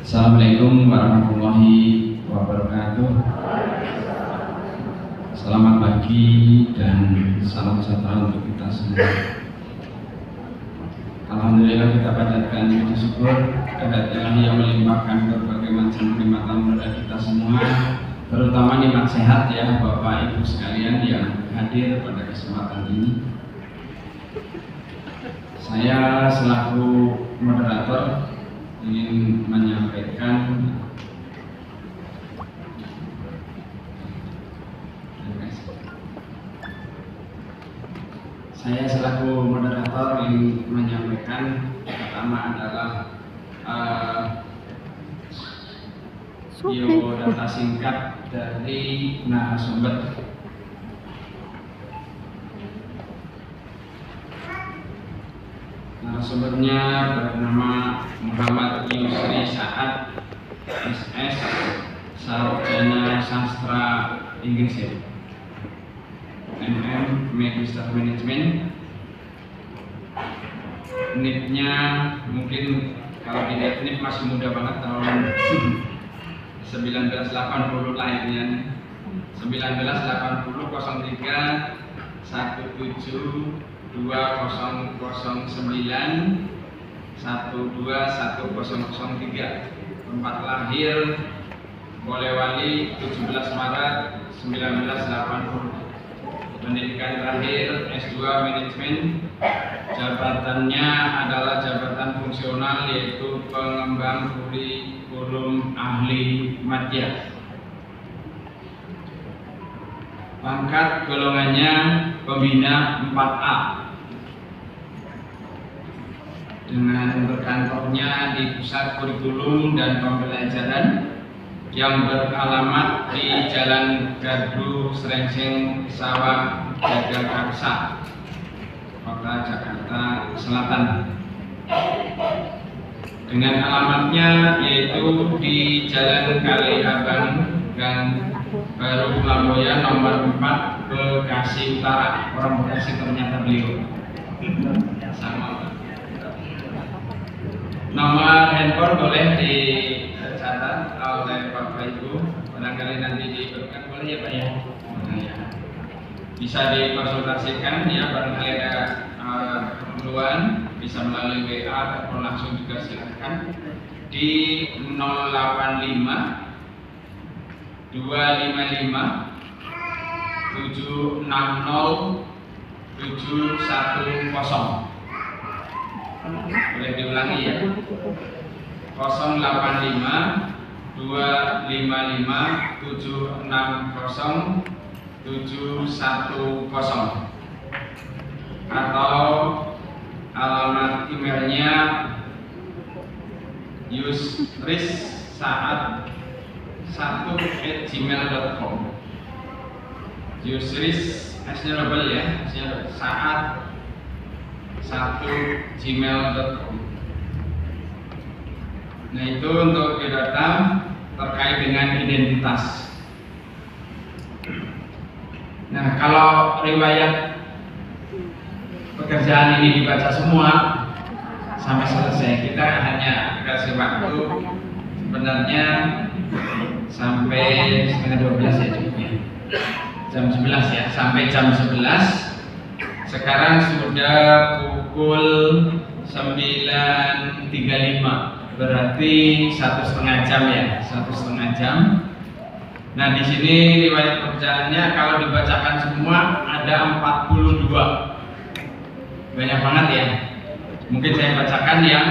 Assalamualaikum warahmatullahi wabarakatuh. Selamat pagi dan salam sejahtera untuk kita semua. Alhamdulillah kita panjatkan puji syukur kepada Ilahi yang melimpahkan berbagai macam kenikmatan kepada kita semua, terutama nikmat sehat ya Bapak Ibu sekalian yang hadir pada kesempatan ini. Saya selaku moderator ingin menyampaikan pertama adalah biodata singkat dari narasumber. Narasumbernya bernama Muhammad Yusri Saad, SS, Sarjana Sastra Inggris ya, MM Magister Management. NIP-nya mungkin kalau dilihat NIP masih muda banget, tahun 1980 lahirnya, 1980 03 17 2009 12103. Tempat lahir Polewali 17 Maret 1980. Pendidikan terakhir S2 Manajemen. Jabatannya adalah jabatan fungsional, yaitu pengembang kurikulum ahli madya. Pangkat golongannya pembina 4A dengan berkantornya di Pusat Kurikulum dan Pembelajaran yang beralamat di Jalan Gardu Srengseng Sawah Jagakarsa, Kota Jakarta Selatan. Dengan alamatnya yaitu di Jalan Kali Abang Gang Baru Lamboya nomor 4 Bekasi Utara. Orang Bekasi ternyata beliau. Sama. Nomor handphone boleh dicatat oleh Bapak Ibu. Barangkali nanti diberikan, boleh ya Pak ya? Bisa dikonsultasikan ya, barangkali ada keperluan bisa melalui WA ataupun langsung juga silakan di 085 255 760 710. Boleh diulangi ya, 085 255 760 710, atau alamat emailnya yusrissaad1@gmail.com. Yusris asnabel ya, saad1@gmail.com. Nah itu untuk biodata terkait dengan identitas. Nah kalau riwayat pekerjaan ini dibaca semua sampai selesai, kita hanya kasih waktu sebenarnya sampai setengah 12 ya cukupnya, jam 11 ya, sampai jam 11. Sekarang sudah pukul 9.35, berarti 1,5 jam ya, 1,5 jam. Nah di sini riwayat pekerjaannya kalau dibacakan semua ada 42, banyak banget ya. Mungkin saya bacakan yang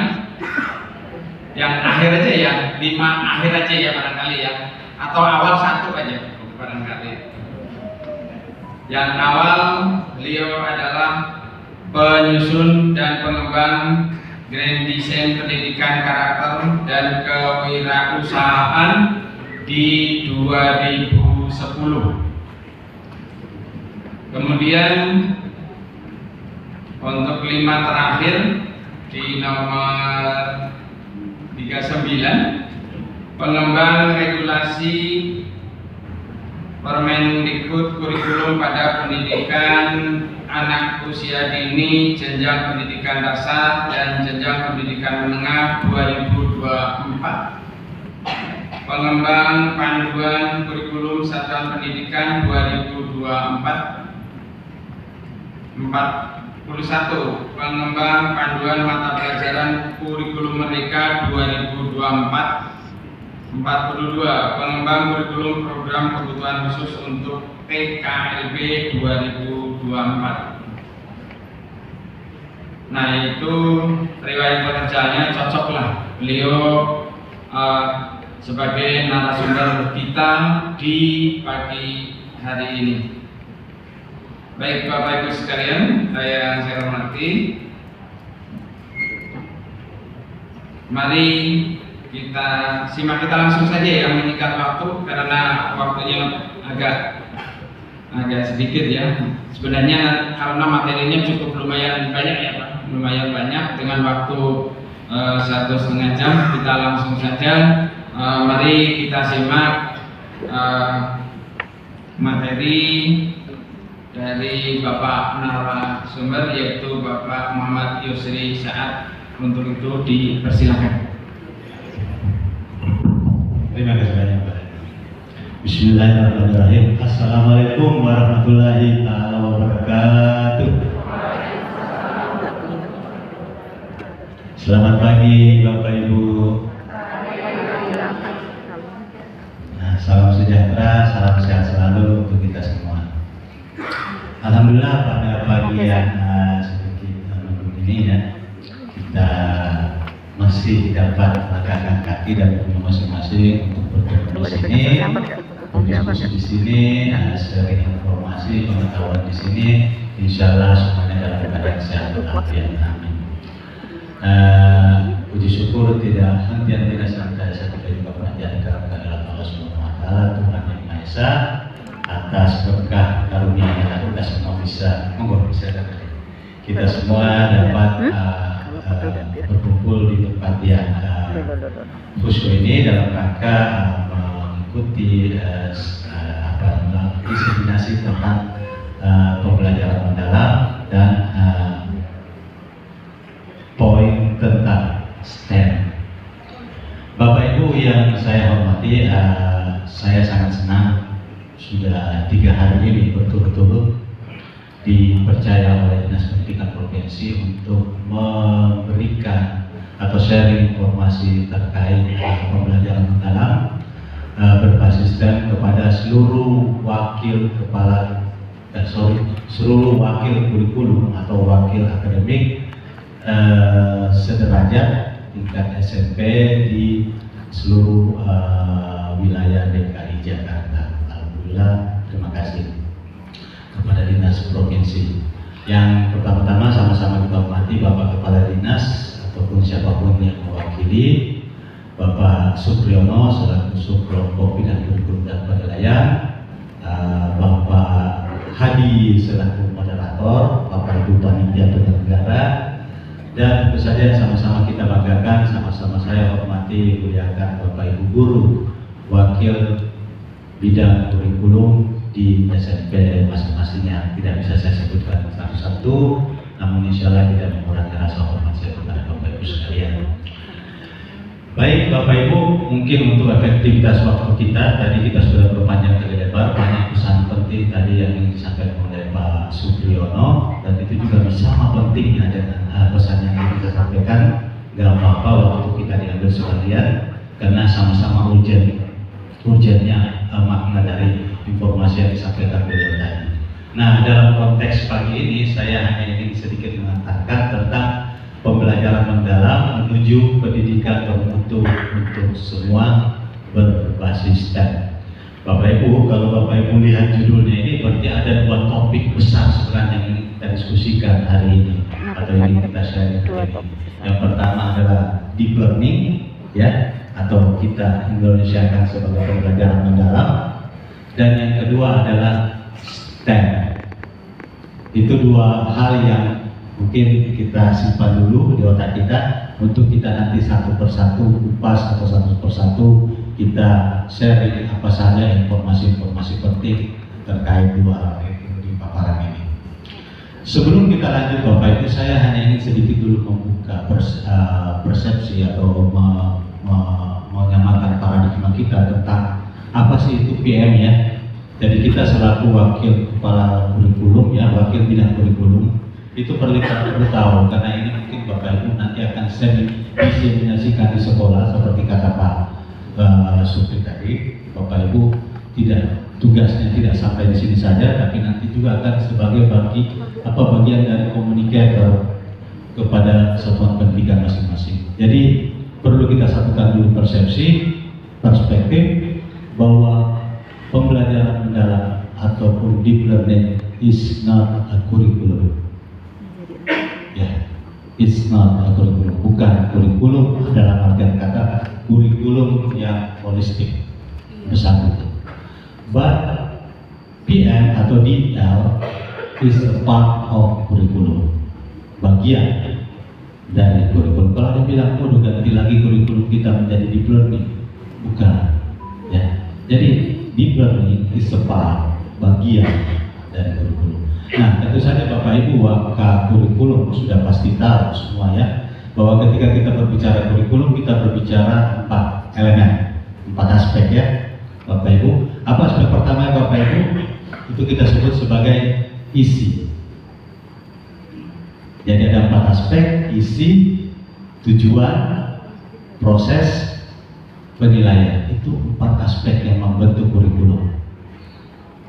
akhir aja ya, 5 akhir aja ya barangkali ya, atau awal 1 aja barangkali. Yang awal, beliau adalah penyusun dan pengembang Grand Design Pendidikan Karakter dan Kewirausahaan di 2010. Kemudian untuk 5 terakhir di nomor 39, pengembang regulasi Permendikbud kurikulum pada pendidikan anak usia dini, jenjang pendidikan dasar dan jenjang pendidikan menengah 2024. Pengembang panduan kurikulum satuan pendidikan 2024. 41. Pengembang panduan mata pelajaran kurikulum Merdeka 2024. 42. Pengembang kurikulum program kebutuhan khusus untuk TKLB 2024. Nah, itu riwayat pekerjaannya cocok lah. Beliau sebagai narasumber kita di pagi hari ini. Baik Bapak Ibu sekalian, saya hormati. Mari kita simak, kita langsung saja ya, menyikat waktu karena waktunya agak sedikit ya. Sebenarnya karena materinya cukup lumayan banyak ya Pak, lumayan banyak, dengan waktu 1,5 jam. Kita langsung saja, mari kita simak materi dari Bapak narasumber, yaitu Bapak Muhammad Yusri Saad. Untuk itu dipersilakan. Terima kasih banyak Pak. Bismillahirrahmanirrahim. Assalamualaikum warahmatullahi wabarakatuh. Selamat pagi Bapak Ibu. Nah, salam sejahtera, salam sehat selalu untuk kita semua. Alhamdulillah pada pagi yang sedikit mendung ini ya, kita masih dapat melangkahkan kaki dari rumah masing-masing untuk bertemu di sini, berdiskusi di sini, sharing informasi, pengetahuan di sini. Insya Allah semuanya dalam keadaan sehat walafiat. Amin. Puji syukur tidak henti-hentinya senantiasa kita juga panjatkan kepada Allah Subhanahu Wa Taala, Tuhan yang Maha Esa, atas berkah karunia-Nya kita semua bisa kita semua dapat berkumpul di tempat yang khusus ini dalam rangka mengikuti diseminasi tentang pembelajaran mendalam dan poin tentang STEM. Bapak Ibu yang saya hormati, saya sangat senang sudah 3 hari ini berturut-turut dipercaya oleh Dinas Pendidikan Provinsi untuk memberikan atau sharing informasi terkait pembelajaran mendalam berbasis STEM kepada seluruh seluruh wakil kurikulum atau wakil akademik sederajat tingkat SMP di seluruh wilayah DKI Jakarta. Alhamdulillah, terima kasih kepada Dinas Provinsi. Yang pertama-tama sama-sama kita hormati Bapak Kepala Dinas ataupun siapapun yang mewakili, Bapak Supriyono selaku Subkelompok Bidang Kurikulum dan Penilaian, Bapak Hadi selaku moderator, Bapak Ibu Panitia Penyelenggara, dan tentu saja sama-sama kita banggakan, sama-sama saya hormati, muliakan Bapak Ibu Guru, Wakil Bidang Kurikulum di SMP masing-masingnya. Tidak bisa saya sebutkan satu-satu, namun insya Allah tidak mengurangi rasa hormat saya kepada Bapak Ibu sekalian. Baik Bapak Ibu, mungkin untuk efektivitas waktu kita, tadi kita sudah berpanjang kali lebar, banyak pesan penting tadi yang ingin disampaikan oleh Pak Supriyono, dan itu juga sama pentingnya dengan pesan yang ingin kita sampaikan. Gak apa-apa waktu kita diambil sekalian, karena sama-sama urgennya makna dari informasi yang disampaikan beliau tadi. Nah, dalam konteks pagi ini saya hanya ingin sedikit mengatakan tentang pembelajaran mendalam menuju pendidikan bermutu untuk semua berbasis STEM. Bapak Ibu, kalau Bapak Ibu lihat judulnya ini, berarti ada 2 topik besar sebenarnya yang ingin kita diskusikan hari ini atau ingin kita share hari ini. Yang pertama adalah deep learning, ya, atau kita Indonesiakan sebagai pembelajaran mendalam. Dan yang kedua adalah STEM. Itu 2 hal yang mungkin kita simpan dulu di otak kita untuk kita nanti satu persatu kupas atau satu persatu kita sharing apa saja informasi-informasi penting terkait 2 hal itu di paparan ini. Sebelum kita lanjut Bapak Ibu, saya hanya ingin sedikit dulu membuka persepsi atau menyamakan paradigma kita juga tentang apa sih itu PM ya. Jadi kita selaku wakil kepala kurikulum ya, wakil bidang kurikulum itu perlu tahu, karena ini mungkin Bapak Ibu nanti akan diseminasikan di sekolah seperti kata Pak Supri tadi. Bapak Ibu tugasnya tidak sampai di sini saja, tapi nanti juga akan sebagai bagian dari komunikator kepada satuan pendidikan masing-masing. Jadi perlu kita satukan dulu perspektif bahwa pembelajaran mendalam ataupun deep learning is not a curriculum. Ya, it's not a curriculum, bukan kurikulum dalam artian kata kurikulum yang holistik bersatu. But PM atau DL is a part of kurikulum, bagian dari kurikulum. Kalau ada bilang udah ganti lagi kurikulum kita menjadi deep learning, bukan ya. Jadi deep learning is a part, bagian dari kurikulum. Nah, tentu saja Bapak Ibu waka kurikulum sudah pasti tahu semua ya, bahwa ketika kita berbicara kurikulum kita berbicara 4 elemen, 4 aspek ya Bapak Ibu. Apa aspek pertama Bapak Ibu? Itu kita sebut sebagai isi. Jadi ada 4 aspek: isi, tujuan, proses, penilaian. Itu 4 aspek yang membentuk kurikulum.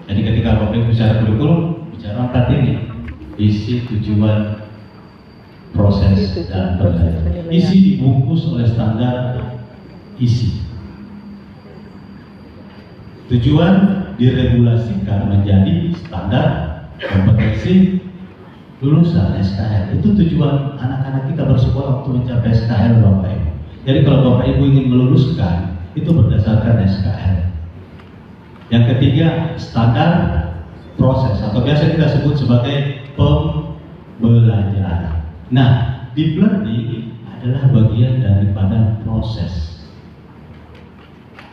Jadi ketika Bapak Ibu bicara kurikulum, bicara 4 ini: isi, tujuan, proses, dan penilaian. Isi dibungkus oleh standar isi. Tujuan diregulasikan menjadi standar kompetensi lulusan SKL. Itu tujuan anak-anak kita bersekolah untuk mencapai SKL Bapak Ibu. Jadi kalau Bapak Ibu ingin meluluskan, itu berdasarkan SKL. Yang ketiga, standar proses atau biasa kita sebut sebagai pembelajaran. Nah, deep learning adalah bagian daripada proses.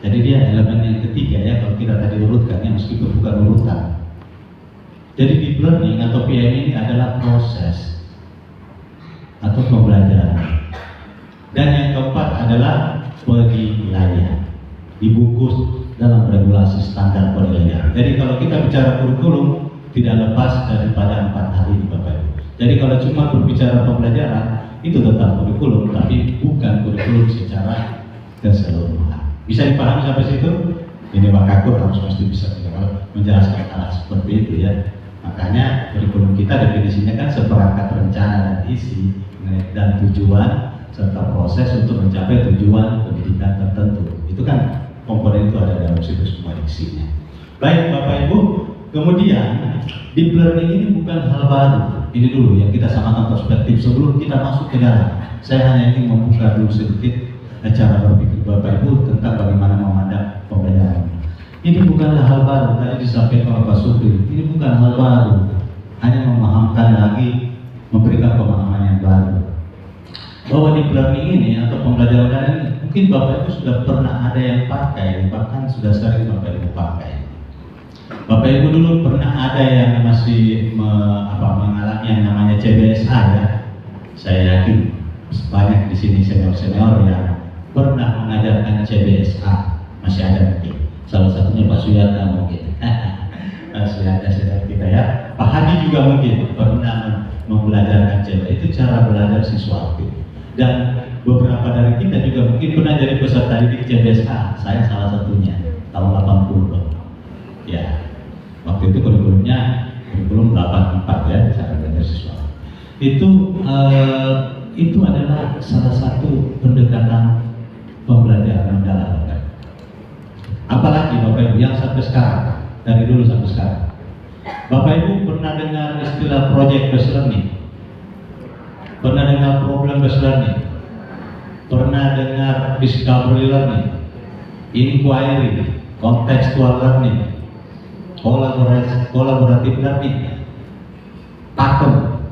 Jadi dia elemen yang ketiga ya, kalau kita tadi urutkan ya, meskipun bukan urutan. Jadi deep learning atau PM ini adalah proses atau pembelajaran. Dan yang keempat adalah penilaian, dibungkus dalam regulasi standar penilaian. Jadi kalau kita bicara kurikulum tidak lepas daripada 4 hal ini Bapak Ibu. Jadi kalau cuma berbicara pembelajaran itu tetap kurikulum, tapi bukan kurikulum secara keseluruhan. Bisa dipahami sampai situ? Ini Pak Kakur harus pasti bisa menjelaskan hal seperti itu ya. Makanya kurikulum kita definisinya kan seperangkat rencana dan isi dan tujuan serta proses untuk mencapai tujuan pendidikan tertentu. Itu kan komponen itu ada dalam situ semua isinya. Baik Bapak Ibu, kemudian deep learning ini bukan hal baru. Ini dulu yang kita samakan perspektif sebelum kita masuk ke dalam. Saya hanya ingin membuka dulu sedikit cara berpikir Bapak Ibu tentang bagaimana memandang pembelajaran. Ini bukanlah hal baru, tadi disampaikan oleh Pak Supri. Ini bukan hal baru, hanya memahamkan lagi, memberikan pemahaman yang baru. Bahwa deep learning ini atau pembelajaran ini, mungkin Bapak Ibu sudah pernah ada yang pakai, bahkan sudah sering Bapak Ibu pakai. Bapak Ibu dulu pernah ada yang masih mengalami yang namanya CBSA ya. Saya yakin banyak di sini senior-senior yang pernah mengajarkan CBSA, masih ada mungkin. Salah satunya Pak Suyarda mungkin. Pak Suyarda senior kita ya. Pak Hadi juga mungkin pernah membelajarkan CBSA. Itu cara belajar siswa itu. Dan beberapa dari kita juga mungkin pernah jadi peserta didik CBSA. Saya salah satunya tahun 80. Ya. Waktu itu kurikulumnya kurikulum 84 ya, cara belajar siswa. Itu adalah salah satu pendekatan pembelajaran mendalam. Apalagi Bapak Ibu yang sampai sekarang, dari dulu sampai sekarang, Bapak Ibu pernah dengar istilah project based learning? Pernah dengar problem based learning? Pernah dengar discovery learning? Inquiry, contextual learning, collaborative learning, pakem,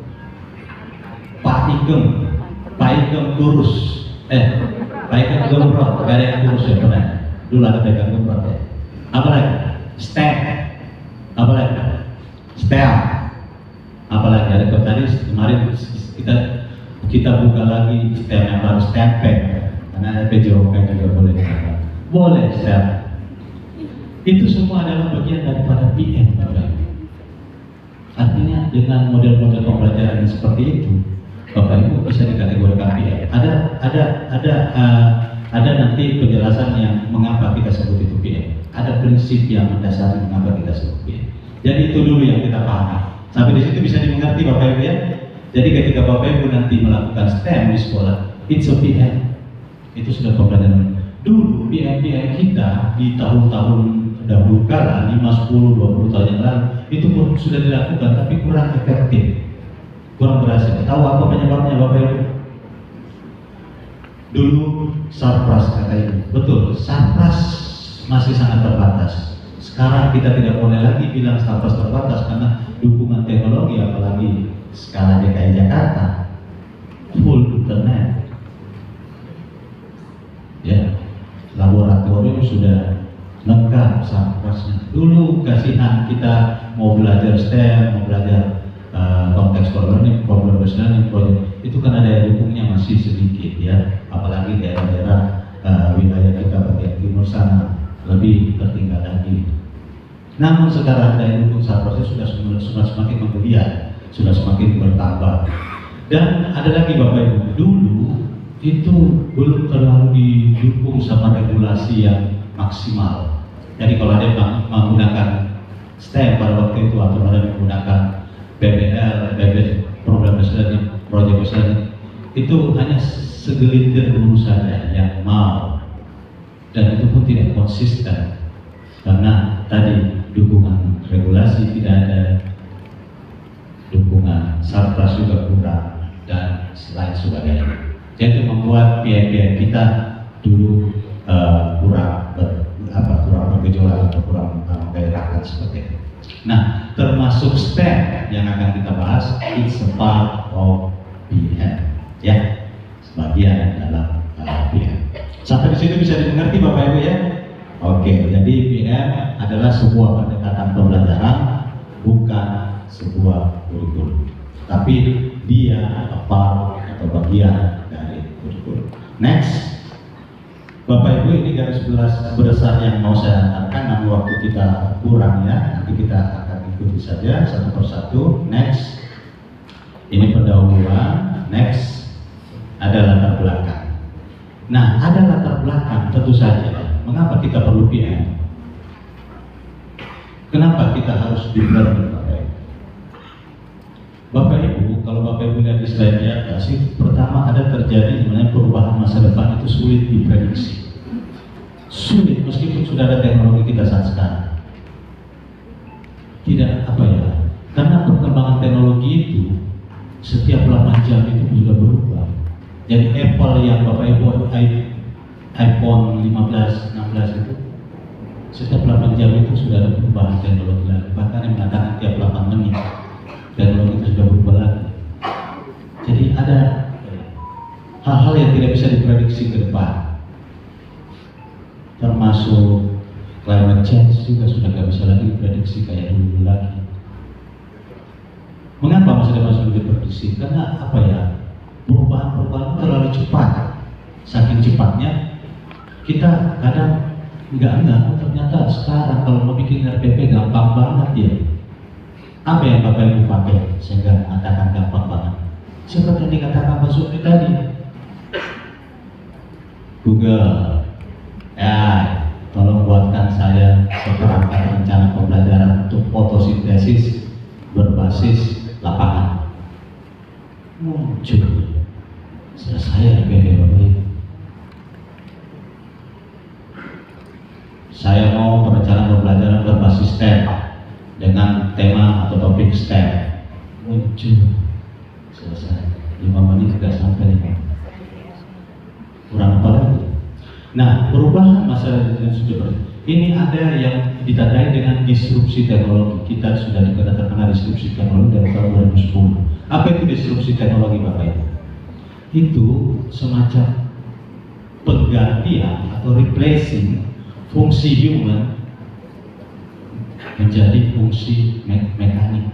Pak Igem kurus, Pak Igem gembrot, gak ada yang kurus ya pernah. Dulu ada Pak Igem gembrot ya. Apa lagi? STEM, apa lagi? STEM, apa lagi? Ada tadi kemarin kita buka lagi STEM yang baru STEMPED, karena ada PJOK juga boleh dikatakan. Boleh, Chef. Itu semua adalah bagian daripada PM, Bapak Ibu. Artinya dengan model-model pembelajaran yang seperti itu, Bapak Ibu bisa dikategorikan PM. Ada nanti penjelasan yang mengapa kita sebut itu PM. Ada prinsip yang mendasari mengapa kita sebut PM. Jadi itu dulu yang kita pahami. Sampai di situ bisa dimengerti Bapak Ibu ya. Jadi ketika Bapak Ibu nanti melakukan STEM di sekolah, it's a PM. Itu sudah pembelajaran. Dulu PM kita di tahun-tahun dahulu kala 5, 10, 20 tahun yang lalu itu pun sudah dilakukan tapi kurang efektif, kurang berhasil. Tahu apa penyebabnya Bapak Ibu? Dulu sarpras kata Ibu, betul, sarpras masih sangat terbatas. Sekarang kita tidak boleh lagi bilang sarpras terbatas karena dukungan teknologi, apalagi skala DKI Jakarta full internet. Ya, laboratorium sudah lengkap sarprasnya. Dulu kasihan kita mau belajar STEM, mau belajar contextual learning, problem based learning, project, itu kan ada dukungnya masih sedikit ya, apalagi daerah-daerah wilayah kita bagian timur sana lebih tertinggal lagi. Namun sekarang daya dukung sarprasnya sudah semakin menggeliat, sudah semakin bertambah. Dan ada lagi Bapak Ibu, dulu itu belum terlalu didukung sama regulasi yang maksimal. Jadi kalau ada menggunakan STEM pada waktu itu atau ada menggunakan PBL, problem besar, proyek besar, itu hanya segelintir guru saja yang mau, dan itu pun tidak konsisten karena tadi dukungan regulasi tidak ada, dukungan sarpras juga kurang dan lain sebagainya. Jadi membuat PM kita dulu kurang bergejolak atau kurang menggairahkan seperti itu. Nah, termasuk STEM yang akan kita bahas, it's a part of PM, ya, sebagian dalam PM. Sampai di situ bisa dimengerti Bapak Ibu ya. Oke, jadi PM adalah sebuah pendekatan pembelajaran, bukan sebuah kurikulum, tapi dia part atau bagian dari kurikulum. Next. Bapak Ibu, ini garis besar yang mau saya antarkan, namun waktu kita kurang ya, nanti kita akan ikuti saja satu persatu. Next, ini pendahuluan. Next, ada latar belakang. Nah, ada latar belakang tentu saja. Mengapa kita perlu PM? Kenapa kita harus di-learning Bapak Ibu? Bapak Ibu, kalau Bapak Ibu lihat di slide di atas, pertama ada terjadi sebenarnya perubahan masa depan itu sulit diprediksi. Sulit meskipun sudah ada teknologi kita saat sekarang. Tidak apa ya? Karena perkembangan teknologi itu setiap 8 jam itu sudah berubah. Jadi Apple yang Bapak Ibu iPhone 15, 16 itu setiap 8 jam itu sudah ada perubahan teknologi lagi. Bahkan yang mengatakan tiap 8 menit teknologi itu sudah berubah lagi. Jadi ada hal-hal yang tidak bisa diprediksi ke depan, termasuk climate change juga sudah tidak bisa lagi diprediksi kayak dulu lagi. Mengapa masa depan sudah diprediksi? Karena apa ya? Perubahan terlalu cepat. Saking cepatnya kita kadang enggak, ternyata sekarang kalau mau bikin RPP gampang banget ya. Apa yang Bapak Ibu pakai sehingga mengatakan gampang banget? Seperti yang dikatakan Pak Supri tadi, Google, ya, tolong buatkan saya seperangkat rencana pembelajaran untuk fotosintesis berbasis lapangan. Muncul, selesai RPP Bapak Ibu. Saya mau perencanaan pembelajaran berbasis STEM dengan tema atau topik STEM, muncul, selesai. 5 menit tidak sampai 5. Kurang apa lagi? Nah, perubahan masa depan ini ada yang ditandai dengan disrupsi teknologi. Kita sudah terkena disrupsi teknologi dari tahun 2010. Apa itu disrupsi teknologi Bapak Ibu? Itu semacam penggantian atau replacing fungsi human menjadi fungsi mekanik.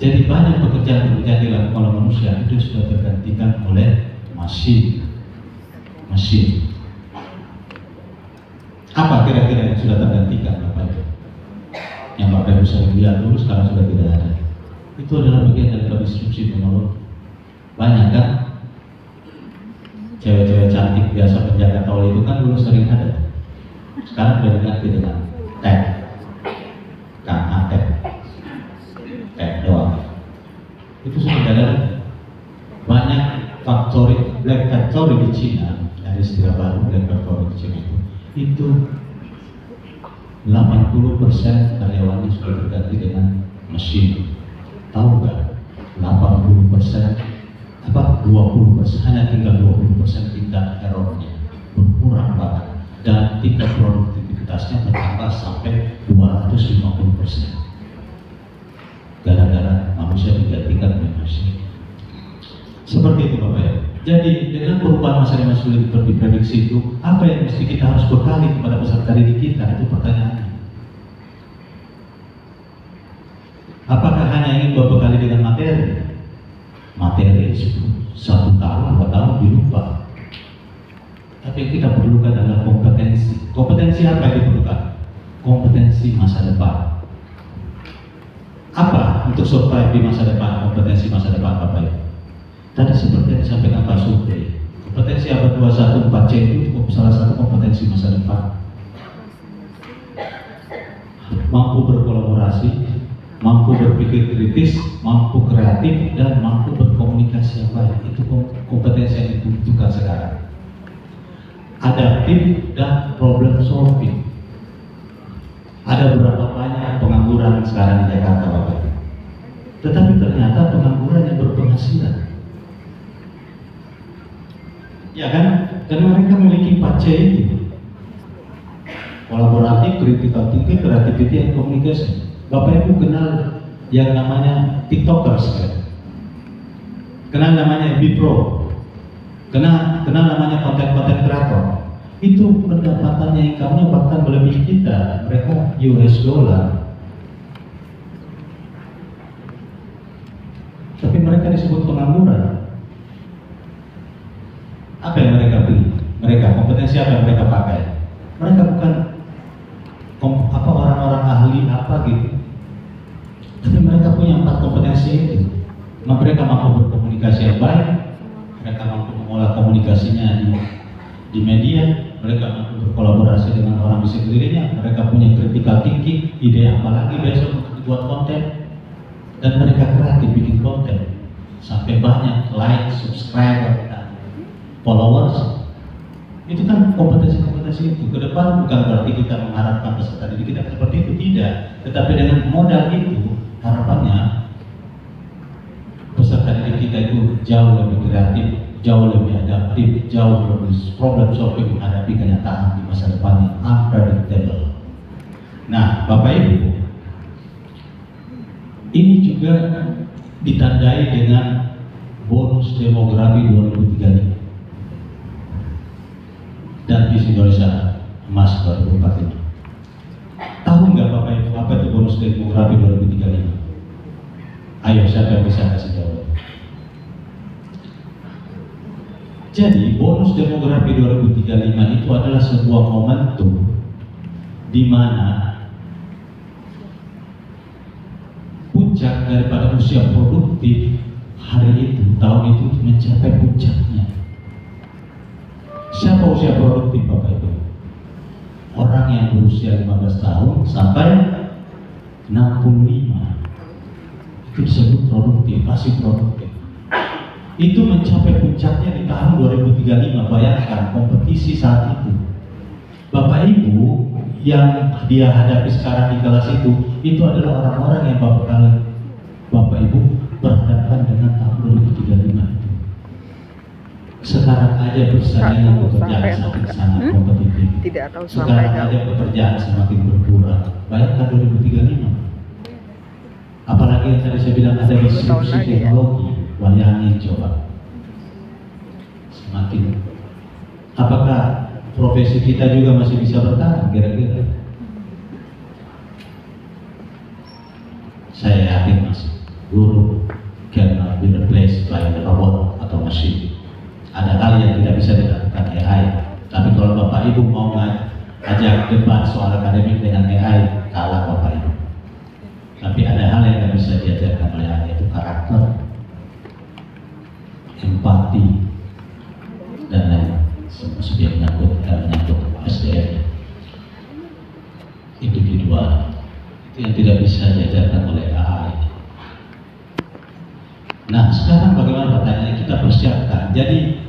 Jadi banyak pekerjaan-pekerjaan dilakukan oleh manusia itu sudah tergantikan oleh mesin. Apa kira-kira yang sudah tergantikan Bapak Ibu? Yang Bapak Ibu sering lihat dulu sekarang sudah tidak ada. Itu adalah bagian dari disrupsi teknologi. Banyak kan? Cewek-cewek cantik biasa penjaga tol itu kan dulu sering ada. Sekarang sudah diganti dengan tag, tag doang. Itu sudah ada. Banyak black factory di Cina, dari istilah baru black factory di Cina itu 80% karyawannya sudah berganti dengan mesin. Tahu nggak? 80% apa 20%, hanya tinggal 20% tingkat errornya, berkurang banget, dan tingkat produktivitasnya bertambah sampai 250%. Gara-gara manusia digantikan oleh mesin. Seperti itu Bapak ya. Jadi dengan perubahan masa yang sulit diprediksi itu, apa yang mesti kita harus bekali kepada peserta didik kita? Itu pertanyaannya. Apakah hanya ingin berbekali dengan materi? Materi 1 tahun, 2 tahun dilupa. Tapi yang kita perlukan adalah kompetensi. Kompetensi apa yang diperlukan? Kompetensi masa depan. Apa untuk survive di masa depan? Kompetensi masa depan Bapak Ibu. Tadi seperti yang disampaikan Pak Supri, kompetensi abad 21 4C itu salah satu kompetensi masa depan. Mampu berkolaborasi, mampu berpikir kritis, mampu kreatif, dan mampu berkomunikasi yang baik. Itu kompetensi yang dibutuhkan sekarang. Adaptif dan problem solving. Ada berapa banyak pengangguran sekarang di Jakarta Bapak, tetapi ternyata pengangguran yang berpenghasilan. Ya kan? Dan mereka memiliki 4C itu. Kolaboratif, critical thinking, creativity, and communication. Bapak Ibu kenal yang namanya TikTokers kan? Kenal namanya Bipro, kenal namanya konten-konten kreator. Itu pendapatannya, income-nya bahkan melebihi kita. Mereka US dollar. Tapi mereka disebut pengangguran. Apa yang mereka beli? Kompetensi apa yang mereka pakai? Mereka bukan orang-orang ahli apa gitu. Tapi mereka punya 4 kompetensi itu. Mereka mampu berkomunikasi yang baik, mereka mampu mengolah komunikasinya di media, mereka mampu berkolaborasi dengan orang di sekelilingnya, mereka punya critical thinking, ide apa lagi besok untuk dibuat konten, dan mereka kreatif bikin konten sampai banyak like, subscriber, followers. Itu kan kompetensi-kompetensi itu. Ke depan bukan berarti kita mengharapkan peserta didik kita seperti itu, tidak. Tetapi dengan modal itu, harapannya peserta didik kita itu jauh lebih kreatif, jauh lebih adaptif, jauh lebih problem solving menghadapi kenyataan di masa depan yang unpredictable. Nah, Bapak Ibu, ini juga ditandai dengan bonus demografi 2035 dan visi Indonesia Emas 2045. Tahu nggak Bapak Ibu apa itu bonus demografi 2035? Ayo, siapa yang bisa kasih jawab? Jadi bonus demografi 2035 itu adalah sebuah momentum di mana puncak daripada usia produktif hari itu, tahun itu mencapai puncaknya. Siapa usia produktif Bapak Ibu? Orang yang berusia 15 tahun sampai 65. Itu disebut produktif, masih produktif. Itu mencapai puncaknya di tahun 2035. Bayangkan kompetisi saat itu. Bapak Ibu yang dia hadapi sekarang di kelas itu adalah orang-orang yang Bapak Ibu berhadapan dengan tahun 2035. Sekarang aja bersaing dengan pekerjaan semakin sangat kompetitif. Sekarang aja pekerjaan semakin berkurang. Bayangkan 2035. Apalagi yang tadi saya bilang ada disrupsi teknologi. Bayangin coba. Semakin. Apakah profesi kita juga masih bisa bertahan kira-kira? Saya yakin masih. Guru cannot be replaced by the robot atau mesin. Ada hal yang tidak bisa dilakukan AI. Tapi kalau Bapak Ibu mau ajak debat soal akademik dengan AI, kalah Bapak Ibu. Tapi ada hal yang nggak bisa diajarkan oleh AI, yaitu karakter, empati, dan lain sebagainya menyangkut SDM individual. Itu yang tidak bisa diajarkan oleh AI. Nah, sekarang bagaimana pertanyaannya, kita persiapkan. Jadi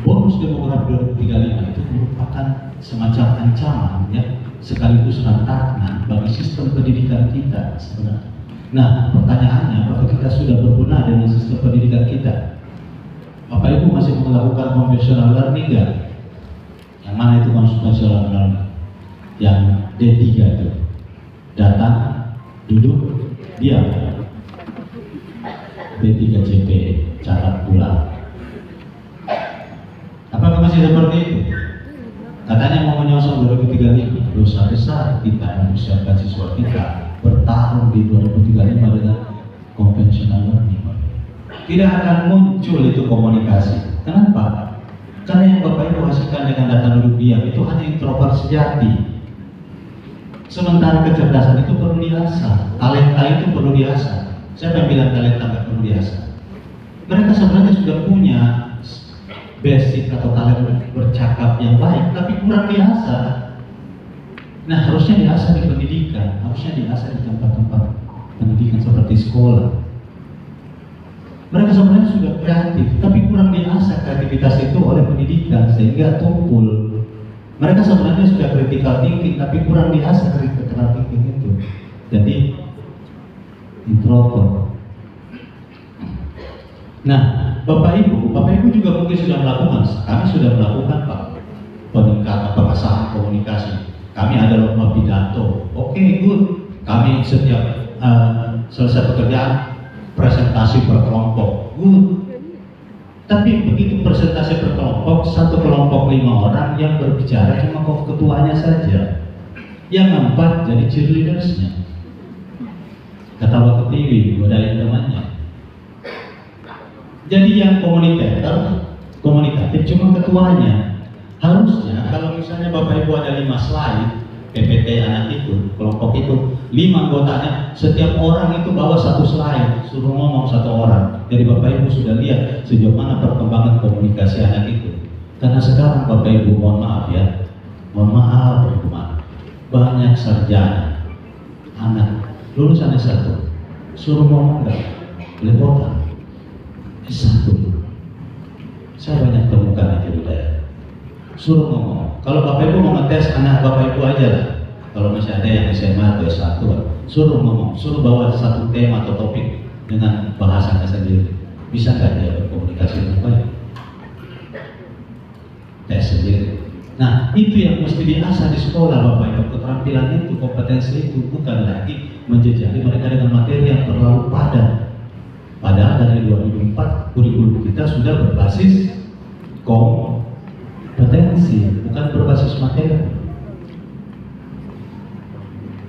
bonus demografi 2035 itu merupakan semacam ancaman ya, sekaligus tantangan bagi sistem pendidikan kita sebenarnya. Nah, pertanyaannya, apakah kita sudah berbenah dengan sistem pendidikan kita? Bapak Ibu masih melakukan conventional learning nggak? Yang mana itu conventional learning? Yang D3 itu, datang, duduk, diam. D3CP, catat pulang. Apakah masih seperti itu? Katanya mau menyongsong 2035, dosa besar kita mempersiapkan siswa kita bertarung di 2035 dengan conventional learning. Tidak akan muncul itu komunikasi. Kenapa? Karena yang Bapak Ibu hasilkan dengan data duduk diam itu hanya introvert sejati. Sementara kecerdasan itu perlu diasah, talenta itu perlu diasah. Siapa yang bilang talenta nggak perlu diasah? Mereka sebenarnya sudah punya basic atau talent bercakap yang baik, tapi kurang diasah. Nah, harusnya diasah di pendidikan, harusnya diasah di tempat-tempat pendidikan seperti sekolah. Mereka sebenarnya sudah kreatif, tapi kurang diasah kreativitas itu oleh pendidikan sehingga tumpul. Mereka sebenarnya sudah critical thinking, tapi kurang diasah critical thinking itu. Jadi introvert. Nah, Bapak Ibu juga mungkin sudah melakukan, kami sudah melakukan Pak, peningkatan pengasahan komunikasi. Kami ada lomba pidato, oke, good. Kami setiap selesai pekerjaan presentasi per kelompok, good. Tapi begitu presentasi per kelompok, satu kelompok 5 orang yang berbicara cuma ketuanya saja, yang 4 jadi cheerleadersnya. Ketawa ke TV, godain temannya. Jadi yang komunikatif cuma ketuanya. Harusnya kalau misalnya Bapak Ibu ada 5 slide PPT anak itu, kelompok itu 5 anggotanya, setiap orang itu bawa 1 slide, suruh ngomong 1 orang. Jadi Bapak Ibu sudah lihat sejauh mana perkembangan komunikasi anak itu. Karena sekarang Bapak Ibu mohon maaf ya, banyak sarjana anak lulusan S1 suruh ngomong nggak belepotan. S1 saya banyak temukan itu budaya, suruh ngomong. Kalau Bapak Ibu mau ngetes anak Bapak Ibu aja lah, kalau masih ada yang SMA atau S1, suruh ngomong, suruh bawa satu tema atau topik dengan bahasanya sendiri. Bisa nggak dia berkomunikasi dengan baik? Tes sendiri. Nah, itu yang mesti diasah di sekolah Bapak Ibu. Keterampilan itu, kompetensi itu bukan lagi menjejali mereka dengan materi yang terlalu padat. Padahal dari 2004 kurikulum kita sudah berbasis kompetensi, bukan berbasis materi.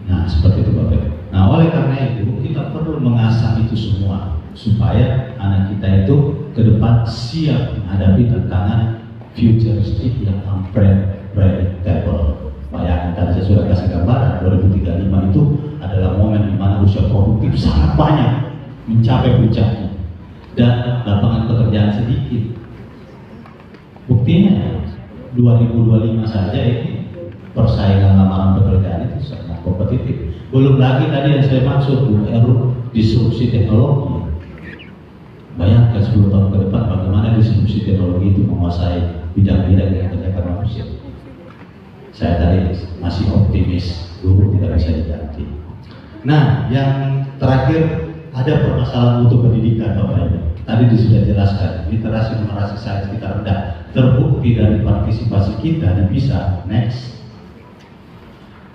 Nah, seperti itu Bapak Ibu. Nah, oleh karena itu kita perlu mengasah itu semua supaya anak kita itu ke depan siap menghadapi tantangan futuristik yang unpredictable. Bayangkan tadi saya sudah kasih gambaran, 2035 itu adalah momen di mana usia produktif sangat banyak mencapai puncaknya dan lapangan pekerjaan sedikit. Buktinya 2025 saja ini persaingan lamaran pekerjaan itu sangat kompetitif. Belum lagi tadi yang saya maksud disrupsi teknologi. Bayangkan 10 tahun ke depan bagaimana disrupsi teknologi itu menguasai bidang-bidang yang kerjakan manusia. Saya tadi masih optimis, guru tidak bisa diganti. Nah, yang terakhir ada permasalahan untuk pendidikan Bapak Ibu. Tadi sudah jelaskan, literasi numerasi sains kita rendah. Terbukti dari partisipasi kita di PISA. Next.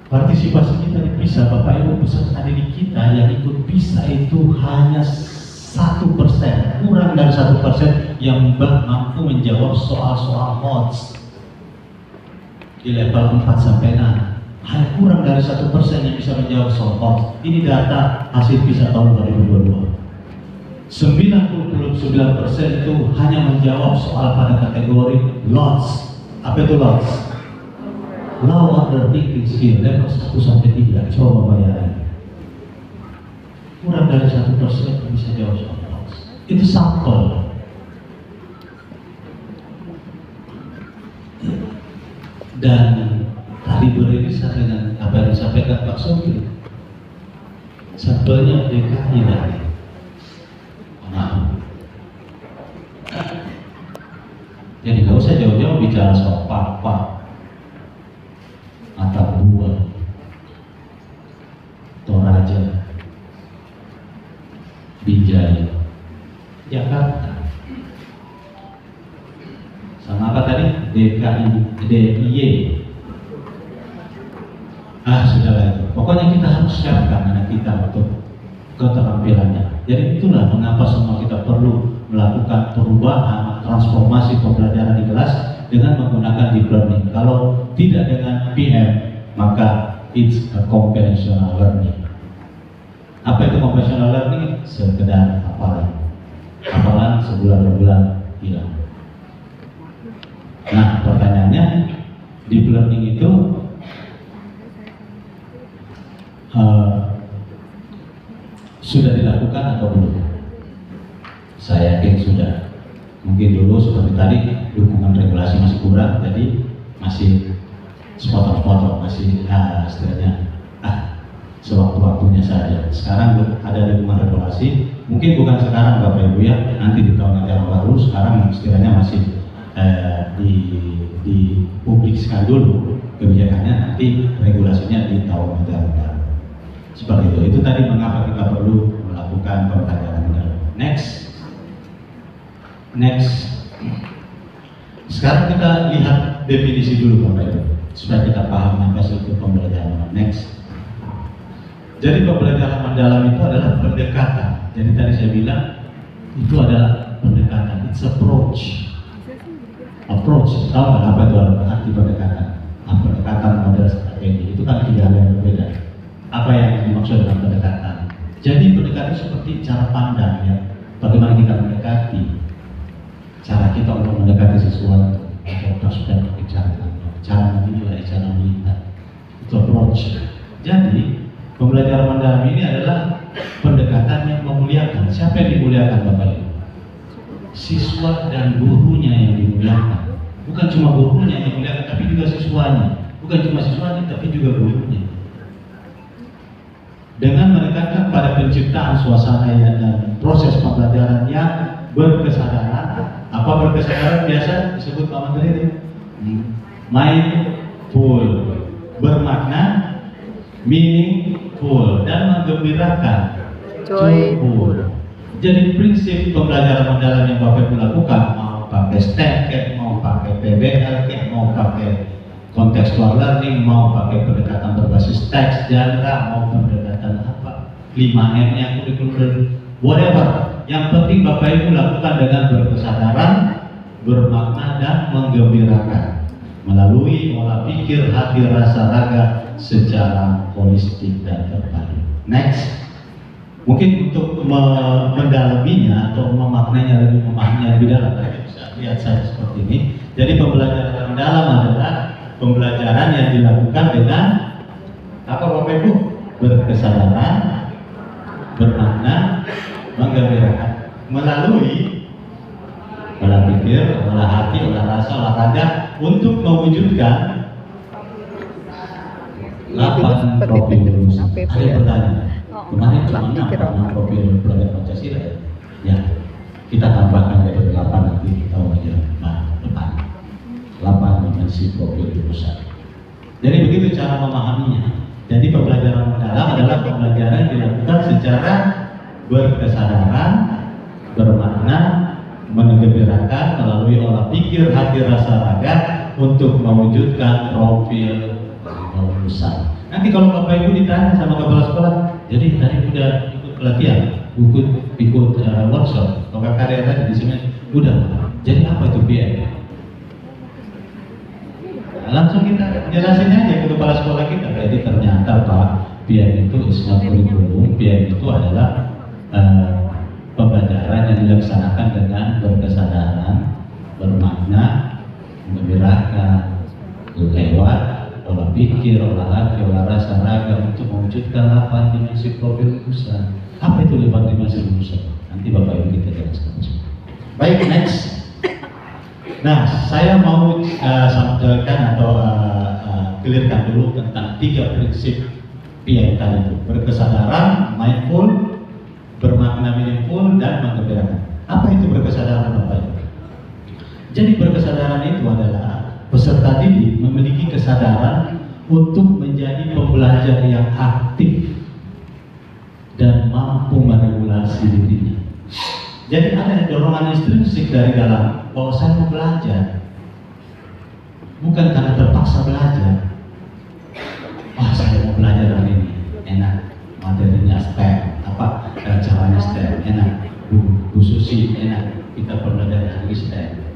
Partisipasi kita di PISA, Bapak Ibu, peserta didik kita yang ikut PISA itu hanya 1%, kurang dari 1% yang mampu menjawab soal-soal HOTS di level 4 sampai 6. Hanya kurang dari 1% yang bisa menjawab soal HOTS. Ini data hasil PISA tahun 2022. 99% itu hanya menjawab soal pada kategori LOTS. Apa itu LOTS? Law order thinking skill level 1 sampai 3, coba bayangin. Kurang dari 1% bisa jawab soal. Itu sampel. Dan kaliber ini sama dengan apa yang disampaikan Pak Sofi. Sampelnya DKI dari. Nah, jadi nggak usah jauh-jauh bicara soal Papa, Mata Buah, Toraja, Bijaya, Jakarta. Sama apa tadi? DKI, DIY. Sudahlah itu. Pokoknya kita harus siapkan anak kita untuk keterampilannya. Jadi itulah mengapa semua kita perlu melakukan perubahan, transformasi pembelajaran di kelas dengan menggunakan deep learning. Kalau tidak dengan PM, maka it's a conventional learning. Apa itu conventional learning? Sekedar hafalan sebulan 2 bulan hilang. Nah, pertanyaannya, deep learning itu sudah dilakukan atau belum? Saya yakin sudah. Mungkin dulu seperti tadi dukungan regulasi masih kurang, jadi masih sepotong-sepotong, masih istilahnya sewaktu-waktunya saja. Sekarang ada dukungan regulasi, mungkin bukan sekarang Bapak Ibu ya, nanti di tahun ajaran baru. Sekarang istilahnya masih dipublikasikan dulu kebijakannya, nanti regulasinya di tahun ajaran baru. Seperti itu. Itu tadi mengapa kita perlu melakukan pembelajaran mendalam. Next. Sekarang kita lihat definisi dulu Bapak Ibu, supaya kita paham apa itu pembelajaran. Next. Jadi pembelajaran mendalam itu adalah pendekatan. Jadi tadi saya bilang itu adalah pendekatan. It's approach. Tahu nggak apa itu arti pendekatan? Pendekatan model strategi itu kan 3 hal yang berbeda. Apa yang dimaksud dengan pendekatan? Jadi pendekatan seperti cara pandang ya. Bagaimana kita mendekati, cara kita untuk mendekati sesuatu, atau prospek cara menilai, cara melihat, itu approach. Jadi pembelajaran mendalam ini adalah pendekatan yang memuliakan. Siapa yang dimuliakan Bapak Ibu? Siswa dan gurunya yang dimuliakan. Bukan cuma gurunya yang dimuliakan, tapi juga siswanya. Bukan cuma siswanya, tapi juga gurunya. Dengan menekankan pada penciptaan suasana dan proses pembelajaran yang berkesadaran. Apa berkesadaran? Biasa disebut Pak Menteri, mindful, bermakna, meaningful, dan menggembirakan, joyful. Jadi prinsip pembelajaran mendalam yang Bapak Ibu lakukan, mau pakai STEM, mau pakai PBL, mau pakai contextual learning, mau pakai pendekatan berbasis teks, genre, mau pendekatan apa, 5M-nya, kurikulum, whatever. Yang penting Bapak Ibu lakukan dengan berkesadaran, bermakna, dan menggembirakan melalui olah pikir, hati, rasa, raga secara holistik dan terpadu. Next. Mungkin untuk mendalaminya atau memaknainya lebih dalam, bisa lihat saya seperti ini. Jadi pembelajaran mendalam adalah pembelajaran yang dilakukan dengan apa Bapak Ibu? Berkesadaran, bermakna, menggembirakan melalui olah pikir, olah hati, olah rasa, olah raga untuk mewujudkan 8 profil lulusan. Ada yang bertanya, kemarin cuma 6 profil belajar Pancasila ya? Ya, kita tambahkan dari 8 nanti tahun aja depan 8 dimensi profil lulusan. Jadi begitu cara memahaminya. Jadi pembelajaran mendalam adalah pembelajaran yang dilakukan secara berkesadaran, bermakna, menggembirakan melalui olah pikir, hati, rasa, raga untuk mewujudkan profil lulusan. Nanti kalau Bapak Ibu ditanya sama kepala sekolah, jadi tadi udah ikut pelatihan, ikut workshop, loka karya tadi di sini udah. Jadi apa itu PM? Nah, langsung kita jelasin aja ke kepala sekolah kita. Jadi ternyata Pak, PM itu islam kurikulum. PM itu adalah pembelajaran yang dilaksanakan dengan berkesadaran, bermakna, menggembirakan lewat olah pikir, olah hati, olah rasa, raga untuk mewujudkan 8 dimensi profil usaha. Apa itu 8 dimensi usaha? Nanti Bapak Ibu kita jelaskan. Baik, next. Nah, saya mau sampaikan atau clearkan dulu tentang 3 prinsip yang tadi itu: berkesadaran, mindful, bermakna meaningful, dan menggembirakan. Apa itu berkesadaran, Bapak Ibu? Jadi berkesadaran itu adalah peserta didik memiliki kesadaran untuk menjadi pembelajar yang aktif dan mampu meregulasi dirinya. Jadi ada dorongan intrinsik dari dalam bahwa saya mau belajar, bukan karena terpaksa belajar. Wah, saya mau belajar hari ini, enak, materinya STEM, caranya STEM, enak, Bu Susi, enak, kita belajar hari STEM.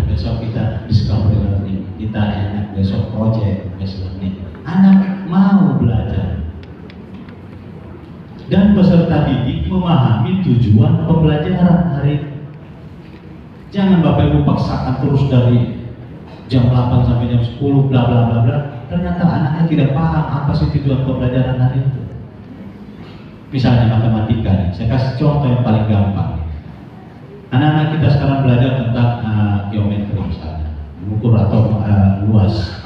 Besok kita discovery learning, kita enak, besok project, besok learning. Anak mau belajar. Dan peserta didik memahami tujuan pembelajaran hari ini. Jangan Bapak Ibu paksakan terus dari jam 8 sampai jam 10 bla bla bla bla. Ternyata anaknya tidak paham apa sih tujuan pembelajaran hari itu. Misalnya matematika nih, saya kasih contoh yang paling gampang. Anak-anak kita sekarang belajar tentang geometri misalnya, mengukur atau luas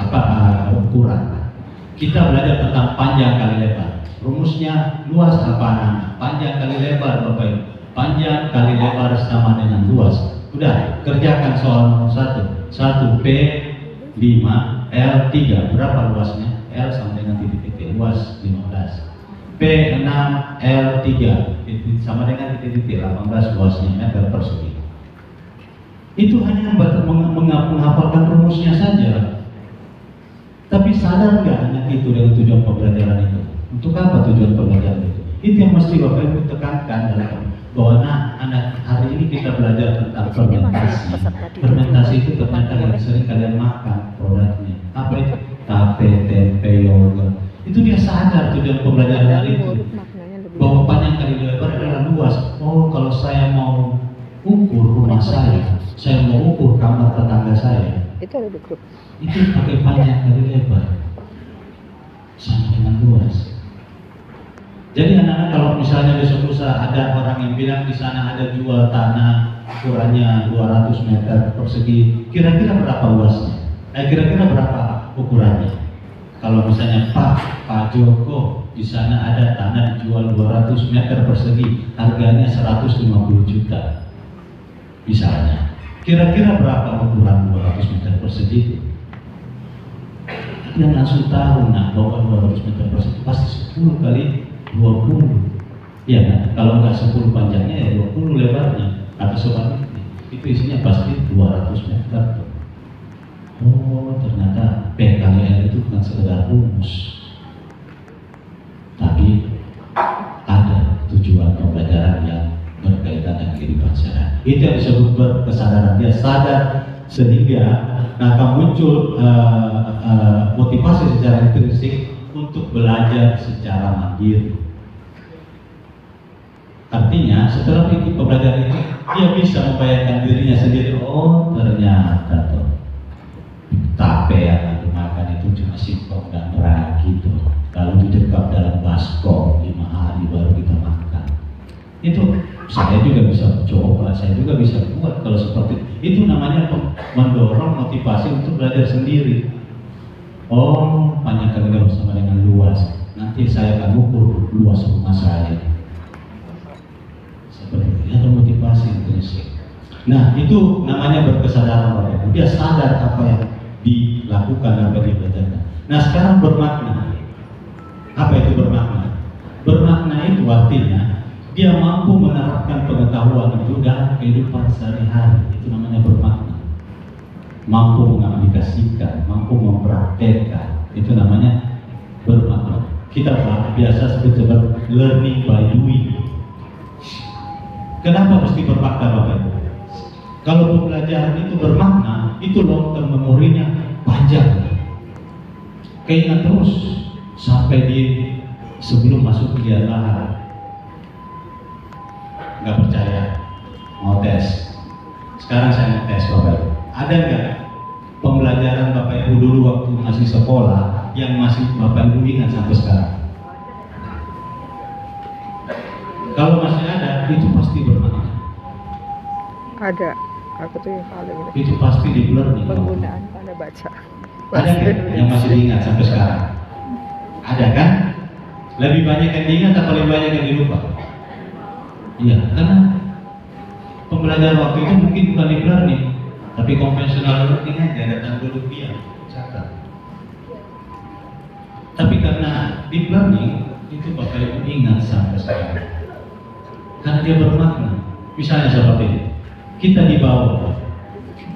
ukuran. Kita belajar tentang panjang kali lebar. Rumusnya luas apa anak-anak? Panjang kali lebar, Bapak Ibu. Panjang kali lebar sama dengan luas. Udah, kerjakan soal nomor 1. 1 P 5 L 3. Berapa luasnya? L sampai dengan titik-titik. Luas 15. P 6 L 3 sama dengan titik-titik 18 luasnya meter persegi. Itu hanya menghafalkan rumusnya saja. Tapi sadar nggak anak itu dengan tujuan pembelajaran itu? Untuk apa tujuan pembelajaran itu? Itu yang mesti Bapak Ibu tekankan dalam bahwa anak hari ini kita belajar tentang fermentasi. Fermentasi itu ternyata yang sering kalian makan produknya. Apa itu? Tape, tempe, yogurt. Itu dia sadar tujuan pembelajaran hari itu. Bahwa panjang kali lebar adalah luas. Oh, kalau saya mau ukur rumah saya mau ukur kamar tetangga saya. Itu ada di grup. Itu pakai panjang kali lebar sama dengan luas. Jadi anak-anak kalau misalnya besok lusa ada orang yang bilang di sana ada jual tanah ukurannya 200 meter persegi, kira-kira berapa luasnya? Kira-kira berapa ukurannya? Kalau misalnya Pak Joko di sana ada tanah dijual 200 meter persegi, harganya 150 juta, misalnya. Kira-kira berapa ukuran 200 meter persegi? Yang langsung tahu bahwa 200 meter persegi pasti 10 kali 20. Ya kan? Kalau nggak 10 panjangnya ya 20 lebarnya atau sebaliknya. Itu isinya pasti 200 meter. Oh, ternyata P kali L itu bukan sekedar rumus, tapi ada tujuan pembelajaran yang berkaitan dengan kehidupan sehari. Itu yang disebut berkesadaran. Dia sadar sehingga akan muncul motivasi secara intrinsik untuk belajar secara mandiri. Artinya setelah mengikuti pembelajaran itu, dia bisa membayangkan dirinya sendiri. Oh, ternyata tuh tape yang dimakan itu cuma singkong dan ragi tuh, lalu didekap dalam baskom 5 hari baru kita makan. Itu saya juga bisa coba, saya juga bisa buat kalau seperti itu. Namanya mendorong motivasi untuk belajar sendiri. Oh, panjang kali lebar sama dengan luas. Nanti saya akan ukur luas rumah saya. Seperti itu, ada motivasi intrinsik. Nah, itu namanya berkesadaran Bapak Ibu. Dia sadar apa yang dilakukan, apa yang dibelajarkan. Nah, sekarang bermakna. Apa itu bermakna? Bermakna itu artinya dia mampu menerapkan pengetahuan itu dalam kehidupan sehari-hari. Itu namanya bermakna. Mampu mengaplikasikan, mampu mempraktekkan, itu namanya bermakna. Kita biasa sebut learning by doing. Kenapa mesti bermakna Bapak Ibu? Kalau pembelajaran itu bermakna, itu long term memorinya panjang. Keingat terus sampai di sebelum masuk kuliah lahar. Nggak percaya? Mau tes? Sekarang saya mau tes Bapak Ibu. Ada nggak pembelajaran Bapak Ibu dulu waktu masih sekolah yang masih Bapak Ibu ingat sampai sekarang? Kalau masih ada, itu pasti bermakna. Ada, aku tuh yang paling ini. Itu pasti di bulan nih. Penggunaan tanda baca. Ada nggak yang masih diingat sampai sekarang? Ada kan? Lebih banyak yang diingat atau lebih banyak yang dilupa? Iya, karena pembelajaran waktu itu mungkin bukan deep learning, tapi konvensional learning aja, datang duduk dia, catat. Tapi karena deep learning itu Bapak Ibu ingat sampai sekarang, karena dia bermakna. Misalnya seperti ini, kita di bawah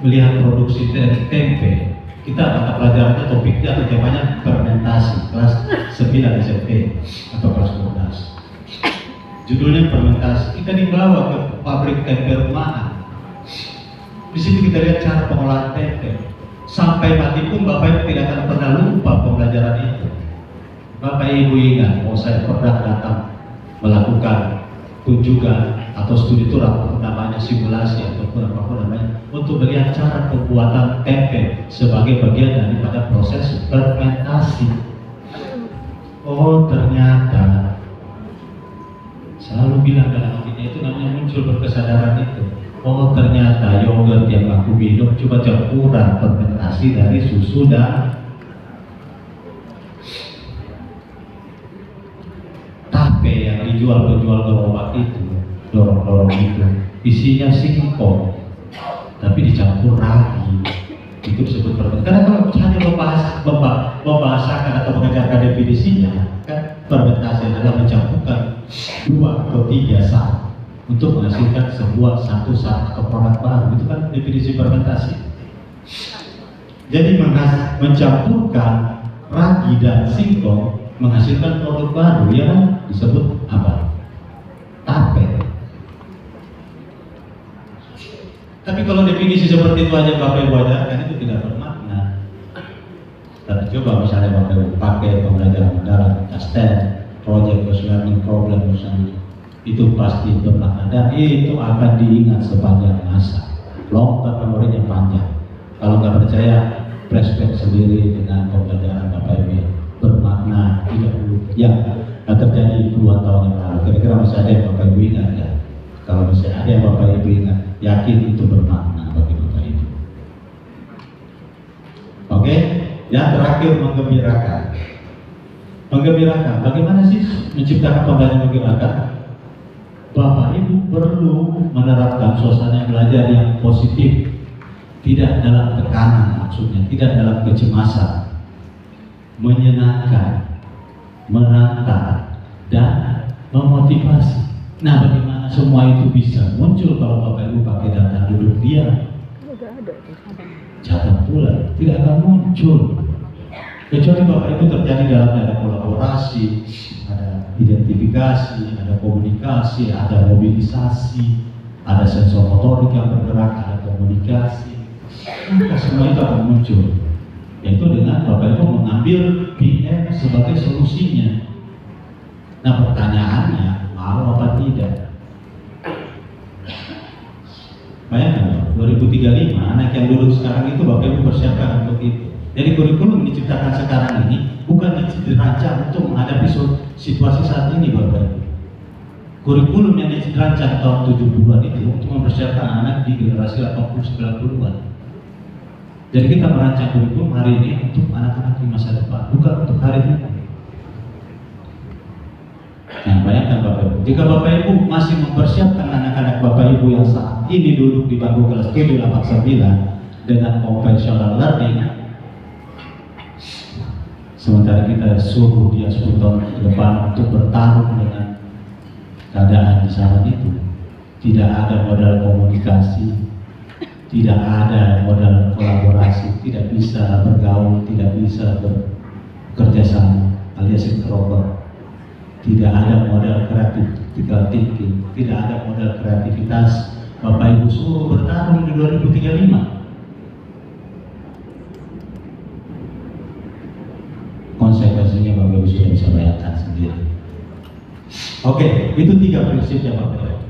melihat produksi tempe, kita mata pelajarannya topiknya atau temanya fermentasi kelas 9 SMP atau kelas 12. Judulnya fermentasi. Kita dibawa ke pabrik tempe rumahan. Di situ kita lihat cara pengolahan tempe. Sampai mati pun Bapak Ibu tidak akan pernah lupa pembelajaran itu. Bapak Ibu ingat, saya pernah datang melakukan kunjungan atau studi tour atau namanya simulasi ataupun apapun namanya untuk melihat cara pembuatan tempe sebagai bagian daripada proses fermentasi. Oh ternyata selalu bilang dalam hatinya itu namanya muncul berkesadaran itu. Oh ternyata yogurt yang aku minum cuma campuran fermentasi dari susu dan tape yang dijual penjual gerobak itu, dorong-dorong itu isinya singkong tapi dicampur ragi, itu disebut fermentasi. Karena kalau hanya membahasakan atau mengajarkan definisinya, kan fermentasi adalah mencampurkan 2 atau 3 zat untuk menghasilkan satu zat atau produk baru. Itu kan definisi fermentasi. Jadi mencampurkan ragi dan singkong menghasilkan produk baru yang disebut apa? Tape. Tapi kalau definisi seperti itu aja Bapak Ibu ajarkan itu tidak bermakna. Tapi coba misalnya Bapak Ibu pakai pembelajaran mendalam, STEM, project based learning problem misalnya, itu pasti bermakna dan itu akan diingat sepanjang masa. Long term memorinya panjang. Kalau nggak percaya, flashback sendiri dengan pembelajaran Bapak Ibu bermakna 30 yang terjadi 2 tahun yang lalu. Kira-kira masih ada yang Bapak Ibu ingat ya? Kalau masih ada yang Bapak Ibu ingat, yakin itu bermakna bagi Bapak Ibu. Oke, yang terakhir menggembirakan. Menggembirakan, bagaimana sih menciptakan pembelajaran menggembirakan? Bapak Ibu perlu menerapkan suasana belajar yang positif, tidak dalam tekanan maksudnya, tidak dalam kecemasan, menyenangkan, menantang, dan memotivasi. Nah, bagaimana semua itu bisa muncul kalau Bapak Ibu pakai data duduk dia? Catat pula, tidak akan muncul. Kecuali Bapak Ibu terjadi dalam ada kolaborasi, ada identifikasi, ada komunikasi, ada mobilisasi, ada sensor motorik yang bergerak, ada komunikasi. Maka semua itu akan muncul. Yaitu dengan Bapak Ibu mengambil PM sebagai solusinya. Nah pertanyaannya, mau apa tidak? Bayangkan 2035 anak yang duduk sekarang itu Bapak Ibu persiapkan untuk itu. Jadi kurikulum yang diciptakan sekarang ini bukan dirancang untuk menghadapi situasi saat ini Bapak Ibu. Kurikulum yang dirancang tahun 70-an itu untuk mempersiapkan anak di generasi 80-90-an. Jadi kita merancang kurikulum hari ini untuk anak-anak di masa depan, bukan untuk hari ini. Nah, bayangkan Bapak Ibu, jika Bapak Ibu masih mempersiapkan anak-anak Bapak Ibu yang saat ini duduk di bangku kelas 789 dengan konvensional learning, sementara kita suruh dia 10 tahun ke depan untuk bertarung dengan keadaan di zaman itu, tidak ada modal komunikasi, tidak ada modal kolaborasi, tidak bisa bergaul, tidak bisa bekerja sama alias introvert. Tidak ada modal critical thinking, tidak ada modal kreativitas. Bapak Ibu suruh bertarung di 2035. Konsekuensinya Bapak Ibu sudah bisa bayangkan sendiri. Oke, itu 3 prinsipnya Bapak Ibu.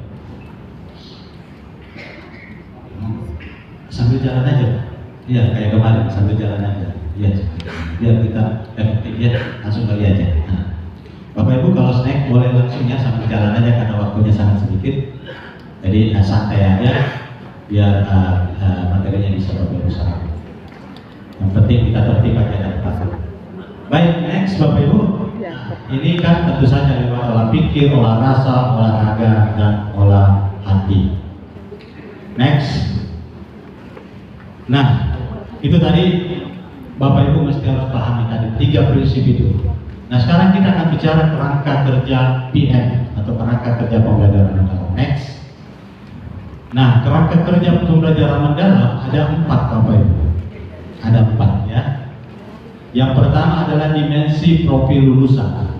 Sambil jalan aja. Iya, kayak kemarin sambil jalan aja. Iya. biar kita efektif ya, langsung kali aja. Nah, Bapak Ibu kalau snack boleh langsung ya sambil jalan aja karena waktunya sangat sedikit. Jadi santai aja biar materinya bisa Bapak Ibu serap. Yang penting kita tertib aja dan patuh. Baik, next Bapak Ibu. Ini kan tentu saja lewat olah pikir, olah rasa, olahraga, dan olah hati. Next. Nah, itu tadi Bapak Ibu mesti harus pahami tadi 3 prinsip itu. Nah, sekarang kita akan bicara kerangka kerja PM atau kerangka kerja pembelajaran mendalam. Next. Nah, kerangka kerja pembelajaran mendalam ada 4 Bapak Ibu. Ada 4 ya. Yang pertama adalah dimensi profil lulusan.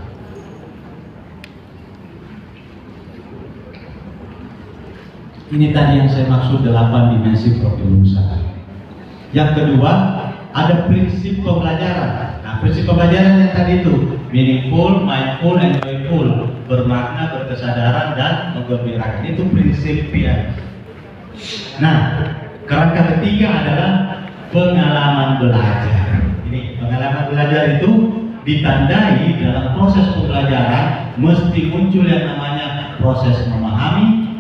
Ini tadi yang saya maksud 8 dimensi profil lulusan. Yang kedua, ada prinsip pembelajaran. Nah, prinsip pembelajaran yang tadi itu meaningful, mindful, and joyful, bermakna, berkesadaran, dan menggembirakan. Itu prinsip PM. Nah, kerangka ketiga adalah pengalaman belajar. Ini pengalaman belajar itu ditandai dalam proses pembelajaran mesti muncul yang namanya proses memahami,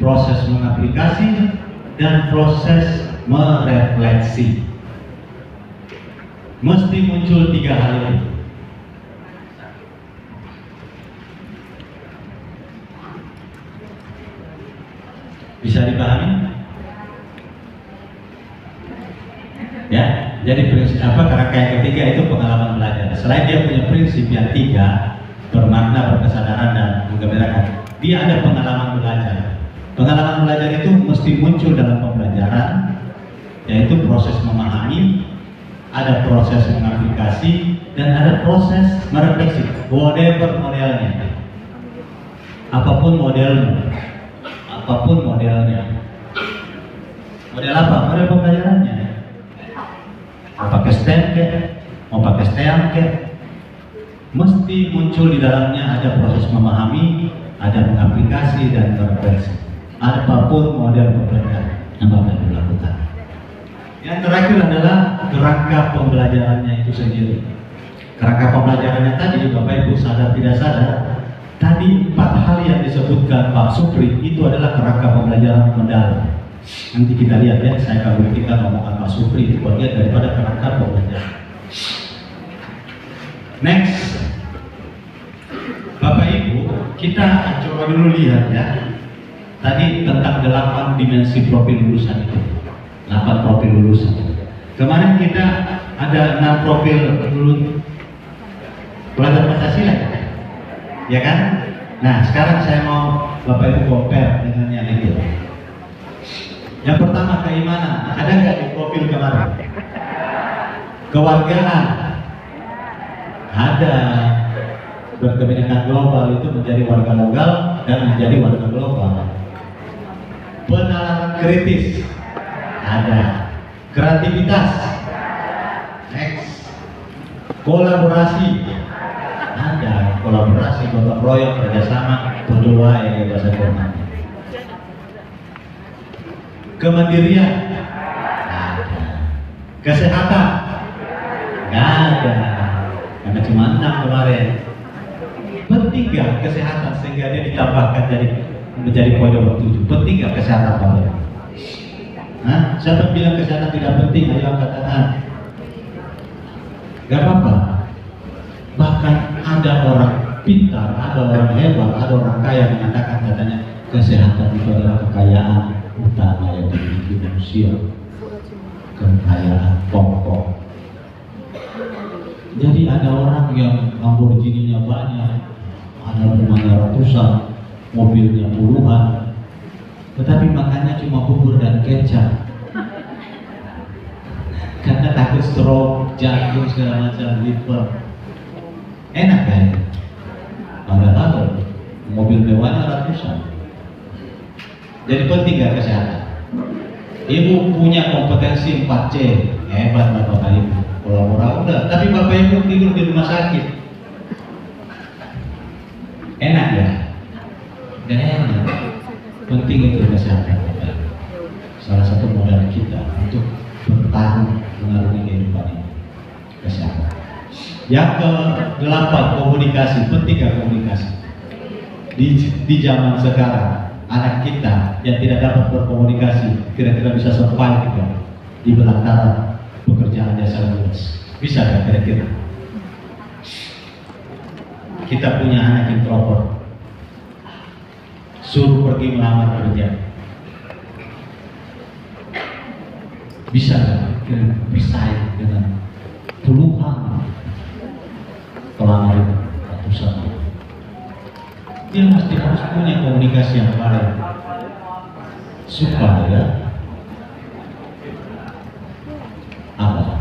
proses mengaplikasi, dan proses merefleksi. Mesti muncul 3 hal ini. Bisa dipahami? Ya, jadi prinsip kerangka yang ketiga itu pengalaman belajar. Selain dia punya prinsip yang 3, bermakna, berkesadaran, dan menggembirakan, dia ada pengalaman belajar. Pengalaman belajar itu mesti muncul dalam pembelajaran, yaitu proses memahami, ada proses mengaplikasi, dan ada proses merefleksi. Whatever modelnya, apapun modelnya, model apa? Model pembelajarannya. Mau pakai STEM mau pakai STEM mesti muncul di dalamnya ada proses memahami, ada mengaplikasi, dan merefleksi. Apapun model pembelajaran yang Bapak Ibu lakukan. Yang terakhir adalah kerangka pembelajarannya itu sendiri. Kerangka pembelajarannya tadi Bapak Ibu sadar tidak sadar, tadi 4 hal yang disebutkan Pak Supri itu adalah kerangka pembelajaran mendalam. Nanti kita lihat ya, saya akan buktikan omongan Pak Supri itu bagian daripada kerangka pembelajaran. Next, Bapak Ibu, kita coba dulu lihat ya. Tadi tentang 8 dimensi profil lulusan itu, 8 profil lulusan. Kemarin kita ada 6 profil pelajar Pancasila, ya kan? Nah, sekarang saya mau Bapak Ibu compare dengan yang itu. Yang pertama keimanan, ada nggak di profil kemarin? Kewargaan, ada. Berkebinekaan global itu menjadi warga lokal dan menjadi warga global. Penalaran kritis, ada. Kreativitas, next. Kolaborasi, ada. Kolaborasi, gotong royong, kerjasama, berdoa, ya bahasa Quran. Kemandirian, ada. Kesehatan, nggak ada, karena cuma 6 kemarin. Penting gak kesehatan sehingga dia ditambahkan menjadi poin nomor 7? Penting gak kesehatan Bapak? Hah? Siapa bilang kesehatan tidak penting? Ayo angkat tangan. Gak apa-apa. Bahkan ada orang pintar, ada orang hebat, ada orang kaya mengatakan katanya kesehatan itu adalah kekayaan utama yang dimiliki manusia. Kekayaan pokok. Jadi ada orang yang Lamborghini-nya banyak, ada rumahnya ratusan, mobilnya puluhan, tetapi makannya cuma bubur dan kecap karena takut stroke, jantung, segala macam, liver. Enak kan? Padahal mobil mewahnya ratusan. Jadi penting gak kesehatan? Ibu punya kompetensi 4C, hebat Bapak Ibu. Kolaborasi udah, tapi Bapak Ibu tidur di rumah sakit. Enak ya? Dan enak. Penting itu kesehatan. Salah satu modal kita untuk bertahan mengarungi kehidupan ini. Yang ke-8, komunikasi. Penting gak komunikasi? Di zaman sekarang, anak kita yang tidak dapat berkomunikasi kira-kira bisa survive juga di belakang pekerjaan jasa luas. Bisa gak kira-kira? Kita punya anak introvert, suruh pergi melamar kerja, bisa nggak bersaing dengan puluhan pelamar itu, ratusan? Dia mesti harus punya komunikasi yang baik supaya apa?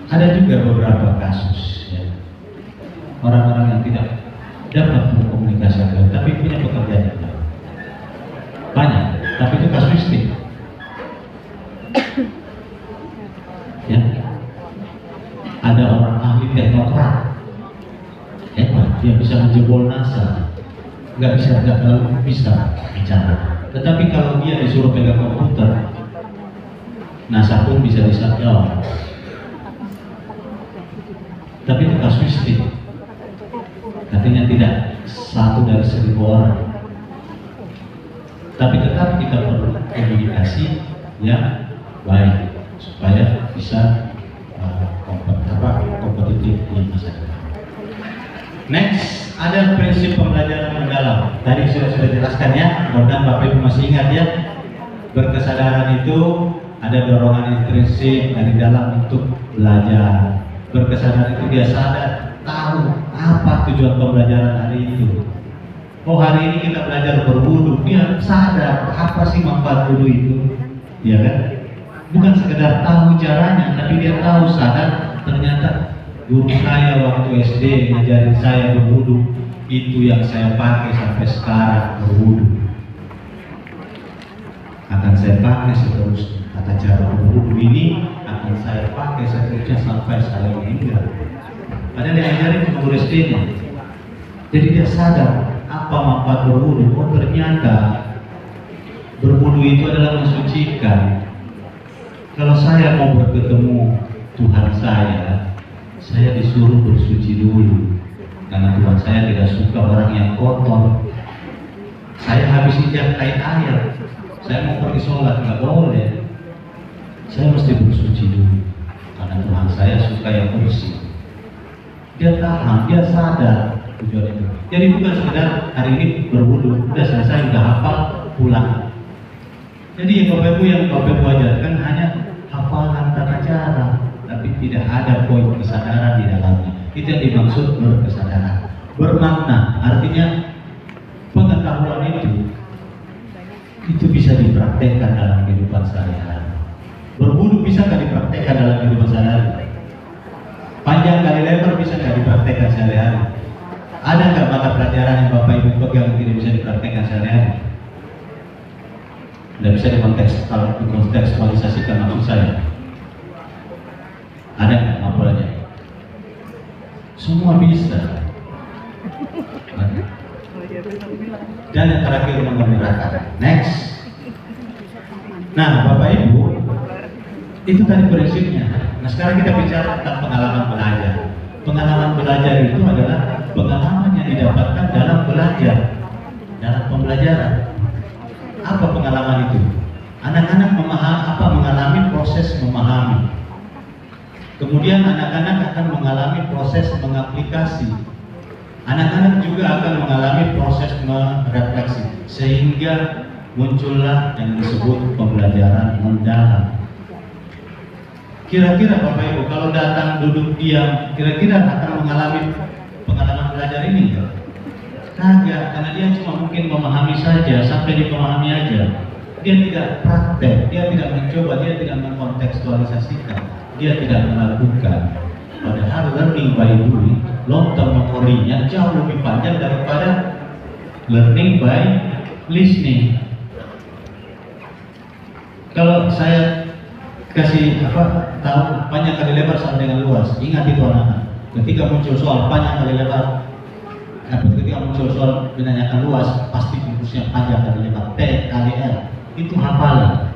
Ada juga beberapa kasus ya, orang-orang yang tidak dapat berkomunikasi dengan baik, tapi punya pekerjaan yang baik. Banyak, tapi itu kasuistik. Ya, ada orang ahli teknokrat, hebat, dia bisa menjebol NASA, nggak bisa bicara. Tetapi kalau dia disuruh pegang komputer, NASA pun bisa disajau. Tapi itu kasuistik. Artinya tidak 1 dari 1000 orang. Tapi tetap kita perlu komunikasi yang baik supaya bisa kompetitif di masa depan. Next, ada prinsip pembelajaran mendalam. Tadi sudah jelaskan ya, mudah-mudahan Bapak Ibu masih ingat ya. Berkesadaran itu ada dorongan intrinsik dari dalam untuk belajar. Berkesadaran itu dia sadar, tahu apa tujuan pembelajaran hari itu. Oh, hari ini kita belajar berwudu, dia sadar apa sih manfaat wudu itu, ya kan? Bukan sekedar tahu caranya, tapi dia tahu, sadar ternyata guru saya waktu SD ngajarin saya berwudu, itu yang saya pakai sampai sekarang berwudu. Akan saya pakai seterusnya. Kata cara berwudu ini akan saya pakai seterusnya sampai saya meninggal. Padahal dia ngajarin cuma guru SD-nya. Jadi dia sadar apa manfaat berwudu. Oh, ternyata berwudu itu adalah mensucikan. Kalau saya mau bertemu Tuhan saya disuruh bersuci dulu. Karena Tuhan saya tidak suka orang yang kotor. Saya habis injak air, saya mau pergi sholat, nggak boleh. Saya mesti bersuci dulu. Karena Tuhan saya suka yang bersih. Dia paham, dia sadar tujuan itu. Jadi bukan sekedar hari ini berwudu, udah selesai, udah hafal, pulang. Jadi Bapak Ibu yang Bapak Ibu ajarkan hanya hafalan tata cara, tapi tidak ada poin kesadaran di dalamnya. Itu yang dimaksud berkesadaran. Bermakna, artinya pengetahuan itu bisa dipraktekkan dalam kehidupan sehari-hari. Berwudu bisa nggak dipraktekkan dalam kehidupan sehari-hari? Panjang kali lebar bisa nggak dipraktekkan sehari-hari? Ada nggak mata pelajaran yang Bapak Ibu pegang tidak bisa dipraktekkan sehari-hari? Tidak bisa dikontekstualisasikan maksud saya. Ada nggak mapolanya? Semua bisa. Dan yang terakhir mengembirakan. Next. Nah, Bapak Ibu, itu tadi prinsipnya. Nah, sekarang kita bicara tentang pengalaman belajar. Pengalaman belajar itu adalah pengalaman yang didapatkan dalam belajar, dalam pembelajaran. Apa pengalaman itu? Anak-anak mengalami proses memahami. Kemudian anak-anak akan mengalami proses mengaplikasi. Anak-anak juga akan mengalami proses merefleksi, sehingga muncullah yang disebut pembelajaran mendalam. Kira-kira Bapak Ibu kalau datang duduk diam, kira-kira akan mengalami pengalaman belajar ini enggak? Kagak, karena dia cuma mungkin memahami saja, sampai dipahami aja. Dia tidak praktek, dia tidak mencoba, dia tidak mengkontekstualisasikan, dia tidak melakukan. Padahal learning by doing, long term memory-nya jauh lebih panjang daripada learning by listening. Kalau saya kasih tahu panjang kali lebar sama dengan luas, ingat itu anak-anak. Ketika muncul soal panjang kali lebar, ketika muncul soal menanyakan luas, pasti rumusnya panjang kali lebar, P kali L. Itu hafalan.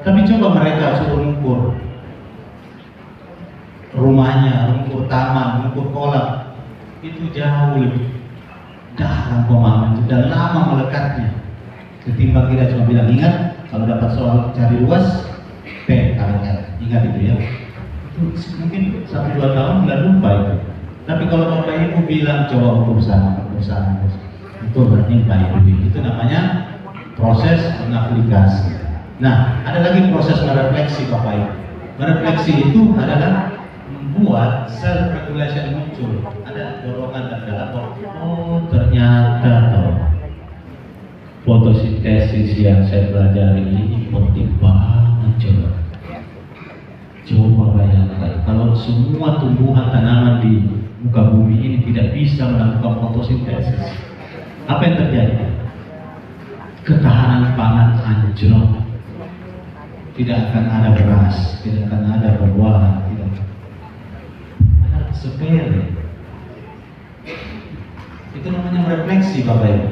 Tapi coba mereka suruh mengukur rumahnya, lumpur taman, lumpur kolam, itu jauh lebih dalam pemahaman itu dan lama melekatnya ketimbang kita cuma bilang ingat kalau dapat soal cari luas P kali L, ingat itu ya. Itu mungkin 1-2 tahun nggak lupa itu. Tapi kalau Bapak Ibu bilang coba urusan itu berarti baik dulu. Itu namanya proses mengaplikasi. Nah, ada lagi proses merefleksi Bapak Ibu. Merefleksi itu adalah membuat self regulation muncul. Ada dorongan dan dalam ternyata fotosintesis yang saya pelajari ini penting banget. Coba bayangkan kalau semua tumbuhan tanaman di muka bumi ini tidak bisa melakukan fotosintesis, apa yang terjadi? Ketahanan pangan anjlok. Tidak akan ada beras, tidak akan ada buah-buahan, tidak. Padahal sepele. Itu namanya refleksi Bapak Ibu.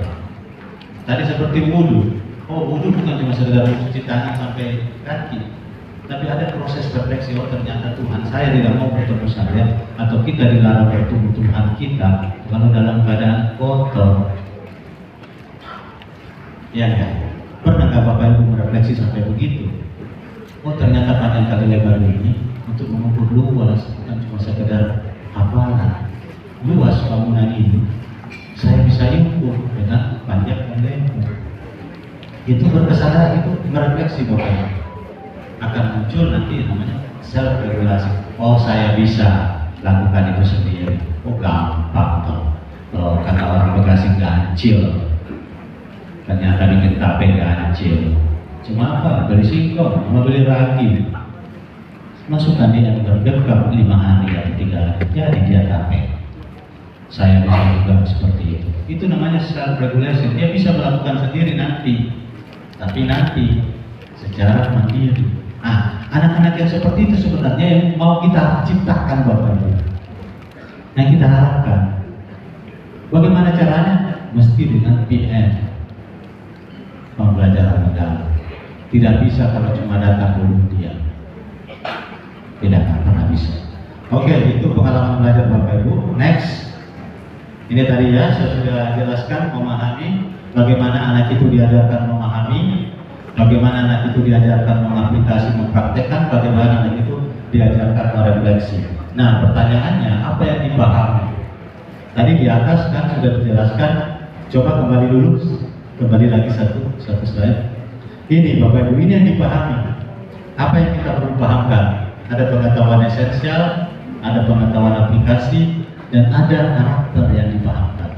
Tadi seperti wudhu. Oh, wudhu bukan cuma sekedar mencuci tangan sampai kaki, tapi ada proses refleksi. Oh, ternyata Tuhan saya tidak mau bertemu saya, atau kita dilarang bertemu Tuhan kita kalau dalam keadaan kotor. Ya kan? Pernah nggak Bapak Ibu merefleksi sampai begitu? Oh, ternyata panjang kali lebar ini untuk mengukur luas, bukan cuma sekedar hafalan. Luas bangunan ini saya bisa ukur dengan panjang dan lebar. Itu berkesadaran, itu merefleksi Bapak. Akan muncul nanti namanya self regulasi. Oh, saya bisa lakukan itu sendiri. Oh, gampang toh. Oh, kata orang Bekasi gancil. Ternyata bikin tape gancil. Cuma apa? Beli singkong, mau beli ragi. Masukkan dia yang bergegap 5 hari atau 3 hari. Jadi dia tape. Saya bisa juga seperti itu. Itu namanya self regulation. Dia bisa melakukan sendiri nanti. Tapi nanti secara mandiri. Anak-anak yang seperti itu sebenarnya yang mau kita ciptakan Bapak Ibu. Yang kita harapkan. Bagaimana caranya? Mesti dengan PM, pembelajaran mendalam. Tidak bisa kalau cuma datang dulu dia. Tidak akan pernah bisa. Oke, itu pengalaman belajar Bapak Ibu. Next. Ini tadi ya, saya sudah jelaskan memahami bagaimana anak itu diajarkan memahami, bagaimana anak itu diajarkan mengaplikasi, mempraktekkan, bagaimana anak itu diajarkan merefleksi. Nah, pertanyaannya apa yang dipahami? Tadi di atas kan sudah dijelaskan. Coba kembali dulu, kembali lagi satu slide. Ini Bapak Ibu, ini yang dipahami. Apa yang kita perlu pahamkan? Ada pengetahuan esensial, ada pengetahuan aplikasi, dan ada karakter yang dipahamkan.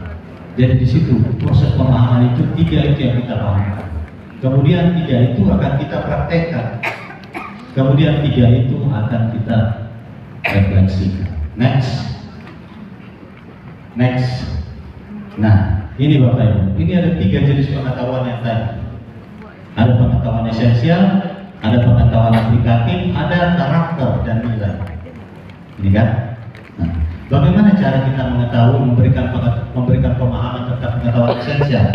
Jadi di situ proses pemahaman itu 3 itu yang kita pahamkan. Kemudian 3 itu akan kita praktekkan. Kemudian 3 itu akan kita refleksikan. Next. Nah, ini Bapak Ibu, ini ada 3 jenis pengetahuan yang tadi. Ada pengetahuan esensial, ada pengetahuan aplikatif, ada karakter dan nilai. Ini kan? Nah, bagaimana cara kita mengetahui, memberikan pemahaman tentang pengetahuan esensial?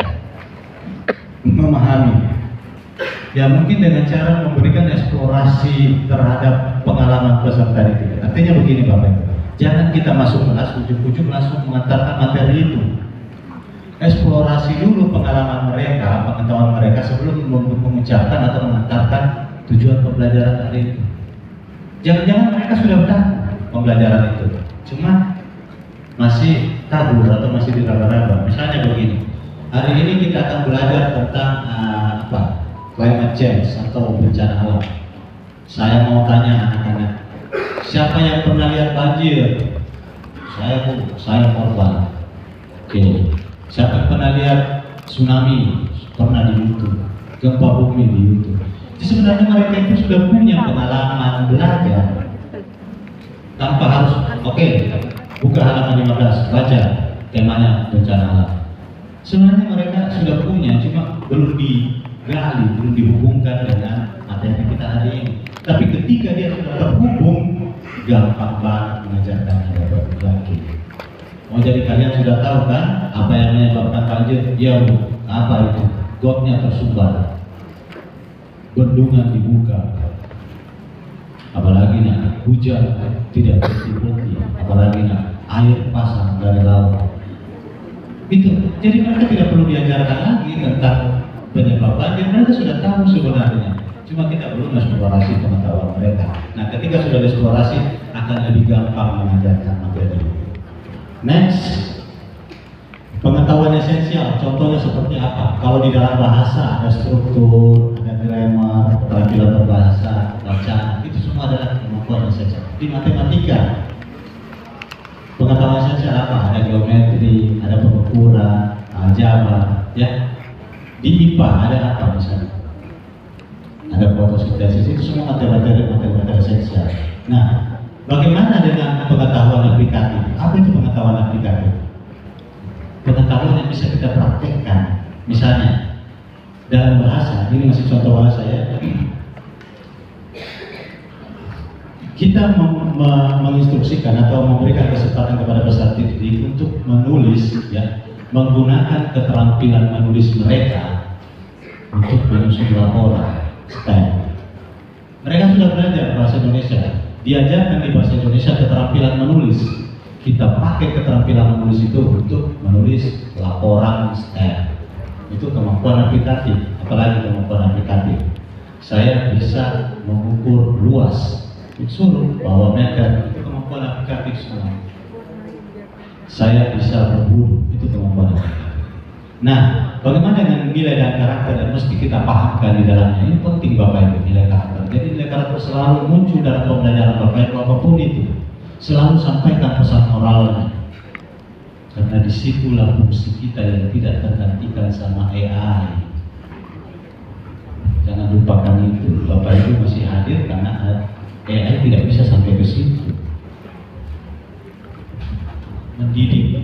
Memahami. Ya mungkin dengan cara memberikan eksplorasi terhadap pengalaman peserta didik. Artinya begini Bapak Ibu, jangan kita masuk kelas ujuk-ujuk langsung mengantarkan materi itu. Eksplorasi dulu pengalaman mereka, pengetahuan mereka sebelum mengucapkan atau mengantarkan tujuan pembelajaran hari itu. Jangan-jangan mereka sudah tahu pembelajaran itu, cuma masih tabu atau masih diraba-raba. Misalnya begini, hari ini kita akan belajar tentang climate change atau bencana alam. Saya mau tanya anak-anak, siapa yang pernah lihat banjir? Saya korban. Oke. Siapa yang pernah lihat tsunami? Pernah di YouTube. Gempa bumi di YouTube. Jadi sebenarnya mereka itu sudah punya pengalaman belajar. Tanpa harus, buka halaman 15, baca temanya bencana alam. Sebenarnya mereka sudah punya, cuma belum digali, belum dihubungkan dengan materi kita hari ini. Tapi ketika dia sudah terhubung, gampang banget mengajarkannya Bapak lagi. Oh, jadi kalian sudah tahu kan apa yang menyebabkan banjir? Ya Bu, apa itu? Gotnya tersumbat, bendungan dibuka, apalagi hujan tidak berhenti, apalagi air pasang dari laut. Itu, jadi mereka tidak perlu diajarkan lagi tentang penyebab banjir, mereka sudah tahu sebenarnya. Cuma kita belum eksplorasi pengetahuan mereka. Nah, ketika sudah eksplorasi akan lebih gampang mengajarkan materi. Next, pengetahuan esensial. Contohnya seperti apa? Kalau di dalam bahasa ada struktur, ada grammar, keterampilan berbahasa, bacaan, itu semua adalah kemampuan esensial. Di matematika, pengetahuan esensial apa? Ada geometri, ada pengukuran, aljabar, ya. Di IPA ada apa misalnya? Ada fotosintesis, itu semua materi esensial. Nah, bagaimana dengan pengetahuan aplikatif? Apa itu pengetahuan aplikatif? Pengetahuan yang bisa kita praktekkan. Misalnya, dalam bahasa, ini masih contoh bahasa ya. Kita menginstruksikan atau memberikan kesempatan kepada peserta didik untuk menulis, ya, menggunakan keterampilan menulis mereka untuk menyusun laporan. Mereka sudah belajar bahasa Indonesia, diajarkan di bahasa Indonesia keterampilan menulis. Kita pakai keterampilan menulis itu untuk menulis laporan STEM. Itu kemampuan aplikatif, apalagi kemampuan aplikatif. Saya bisa mengukur luas, suruh bawa meter, itu kemampuan aplikatif semua. Saya bisa berburu, itu kemampuan aplikatif. Nah, bagaimana dengan nilai dan karakter yang mesti kita pahamkan di dalamnya? Ini penting Bapak Ibu, nilai karakter. Jadi nilai karakter selalu muncul dalam pembelajaran Bapak Ibu apapun itu. Selalu sampaikan pesan moralnya. Karena disitulah fungsi kita yang tidak tergantikan sama AI. Jangan lupakan itu. Bapak Ibu masih hadir karena AI tidak bisa sampai ke situ. Mendidik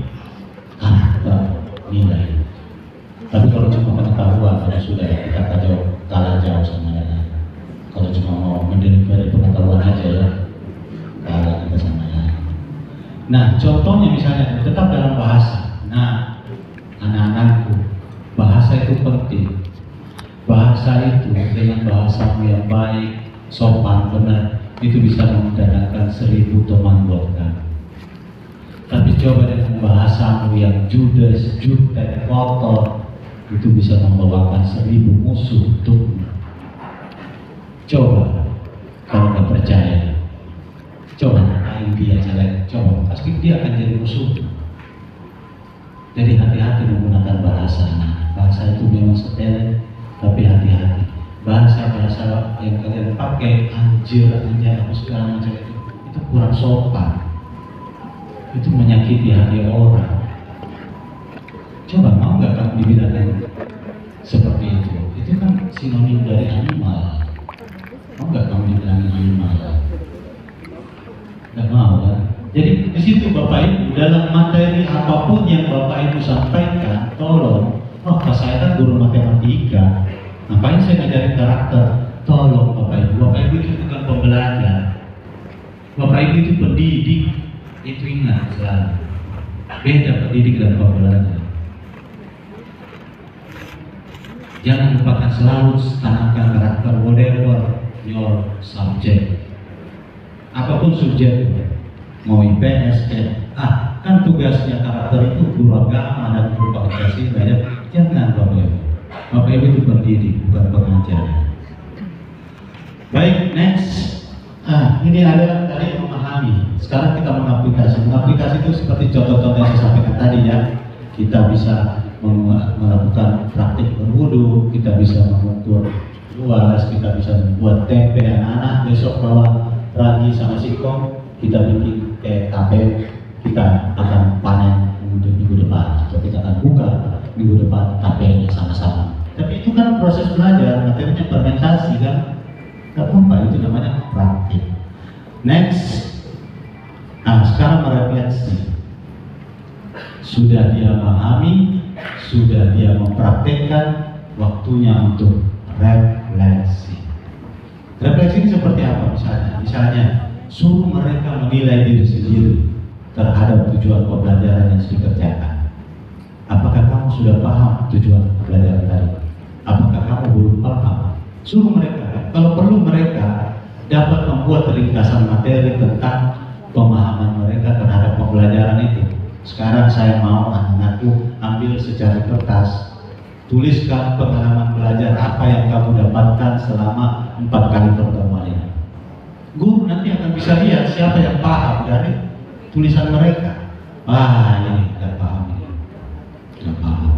karakter, nilai. Tapi kalau cuma pengetahuan, kalau sudah kita kalah jauh sama yang lain. Kalau cuma mau mendelivery pengetahuan aja ya, kalah kita sama yang lain. Nah, contohnya misalnya tetap dalam bahasa. Nah, anak-anakku, bahasa itu penting. Bahasa itu dengan bahasamu yang baik, sopan, benar, itu bisa mendatangkan 1000 teman buat kamu. Tapi coba dengan bahasamu yang judes, jutek, kotor, itu bisa membawakan 1000 musuh untukmu. Coba, kalau nggak percaya, coba tanyain dia jelek, coba, pasti dia akan jadi musuh. Jadi hati-hati menggunakan bahasa. Nah, bahasa itu memang sepele, tapi hati-hati. Bahasa-bahasa yang kalian pakai, anjir, apa segala macam itu kurang sopan. Itu menyakiti hati orang. Coba mau nggak kamu dibilangin seperti itu? Itu kan sinonim dari animal. Mau nggak kamu dibilangin animal? Nggak mau kan? Jadi di situ Bapak Ibu dalam materi apapun yang Bapak Ibu sampaikan, tolong. Oh, saya kan guru matematika. Ngapain saya ngajarin karakter? Tolong Bapak Ibu. Bapak Ibu itu bukan pembelajar. Bapak Ibu itu pendidik. Itu ingat selalu. Beda pendidik dan pembelajar. Jangan lupakan selalu tanamkan karakter whatever your subject. Apapun subjek, mau IPS, kan tugasnya karakter itu guru agama dan guru Pancasila ya. Jangan Bapak Ibu. Bapak Ibu itu pendidik, bukan pengajar. Baik, next. Ini ada tadi memahami. Sekarang kita mengaplikasi. Mengaplikasi itu seperti contoh-contoh yang saya sampaikan tadi ya. Kita bisa melakukan praktik berwudu, kita bisa mengukur luas, kita bisa membuat tempe anak-anak besok bawa ragi sama singkong, kita bikin TKP, kita akan panen untuk minggu depan, atau kita akan buka minggu depan KP-nya sama-sama. Tapi itu kan proses belajar, materinya fermentasi kan, nggak apa-apa, itu namanya praktik. Next, nah sekarang merefleksi. Sudah dia memahami, sudah dia mempraktekkan, waktunya untuk refleksi. Refleksi ini seperti apa misalnya? Misalnya, suruh mereka menilai diri sendiri terhadap tujuan pembelajaran yang dikerjakan. Apakah kamu sudah paham tujuan pembelajaran tadi? Apakah kamu belum paham? Suruh mereka. Kalau perlu mereka dapat membuat ringkasan materi tentang pemahaman mereka terhadap pembelajaran itu. Sekarang saya mau anak-anakku ambil secari kertas, tuliskan pengalaman belajar apa yang kamu dapatkan selama 4 kali pertemuan ini. Guru nanti akan bisa lihat siapa yang paham dari tulisan mereka. Ah, ini tidak paham ini, tidak paham.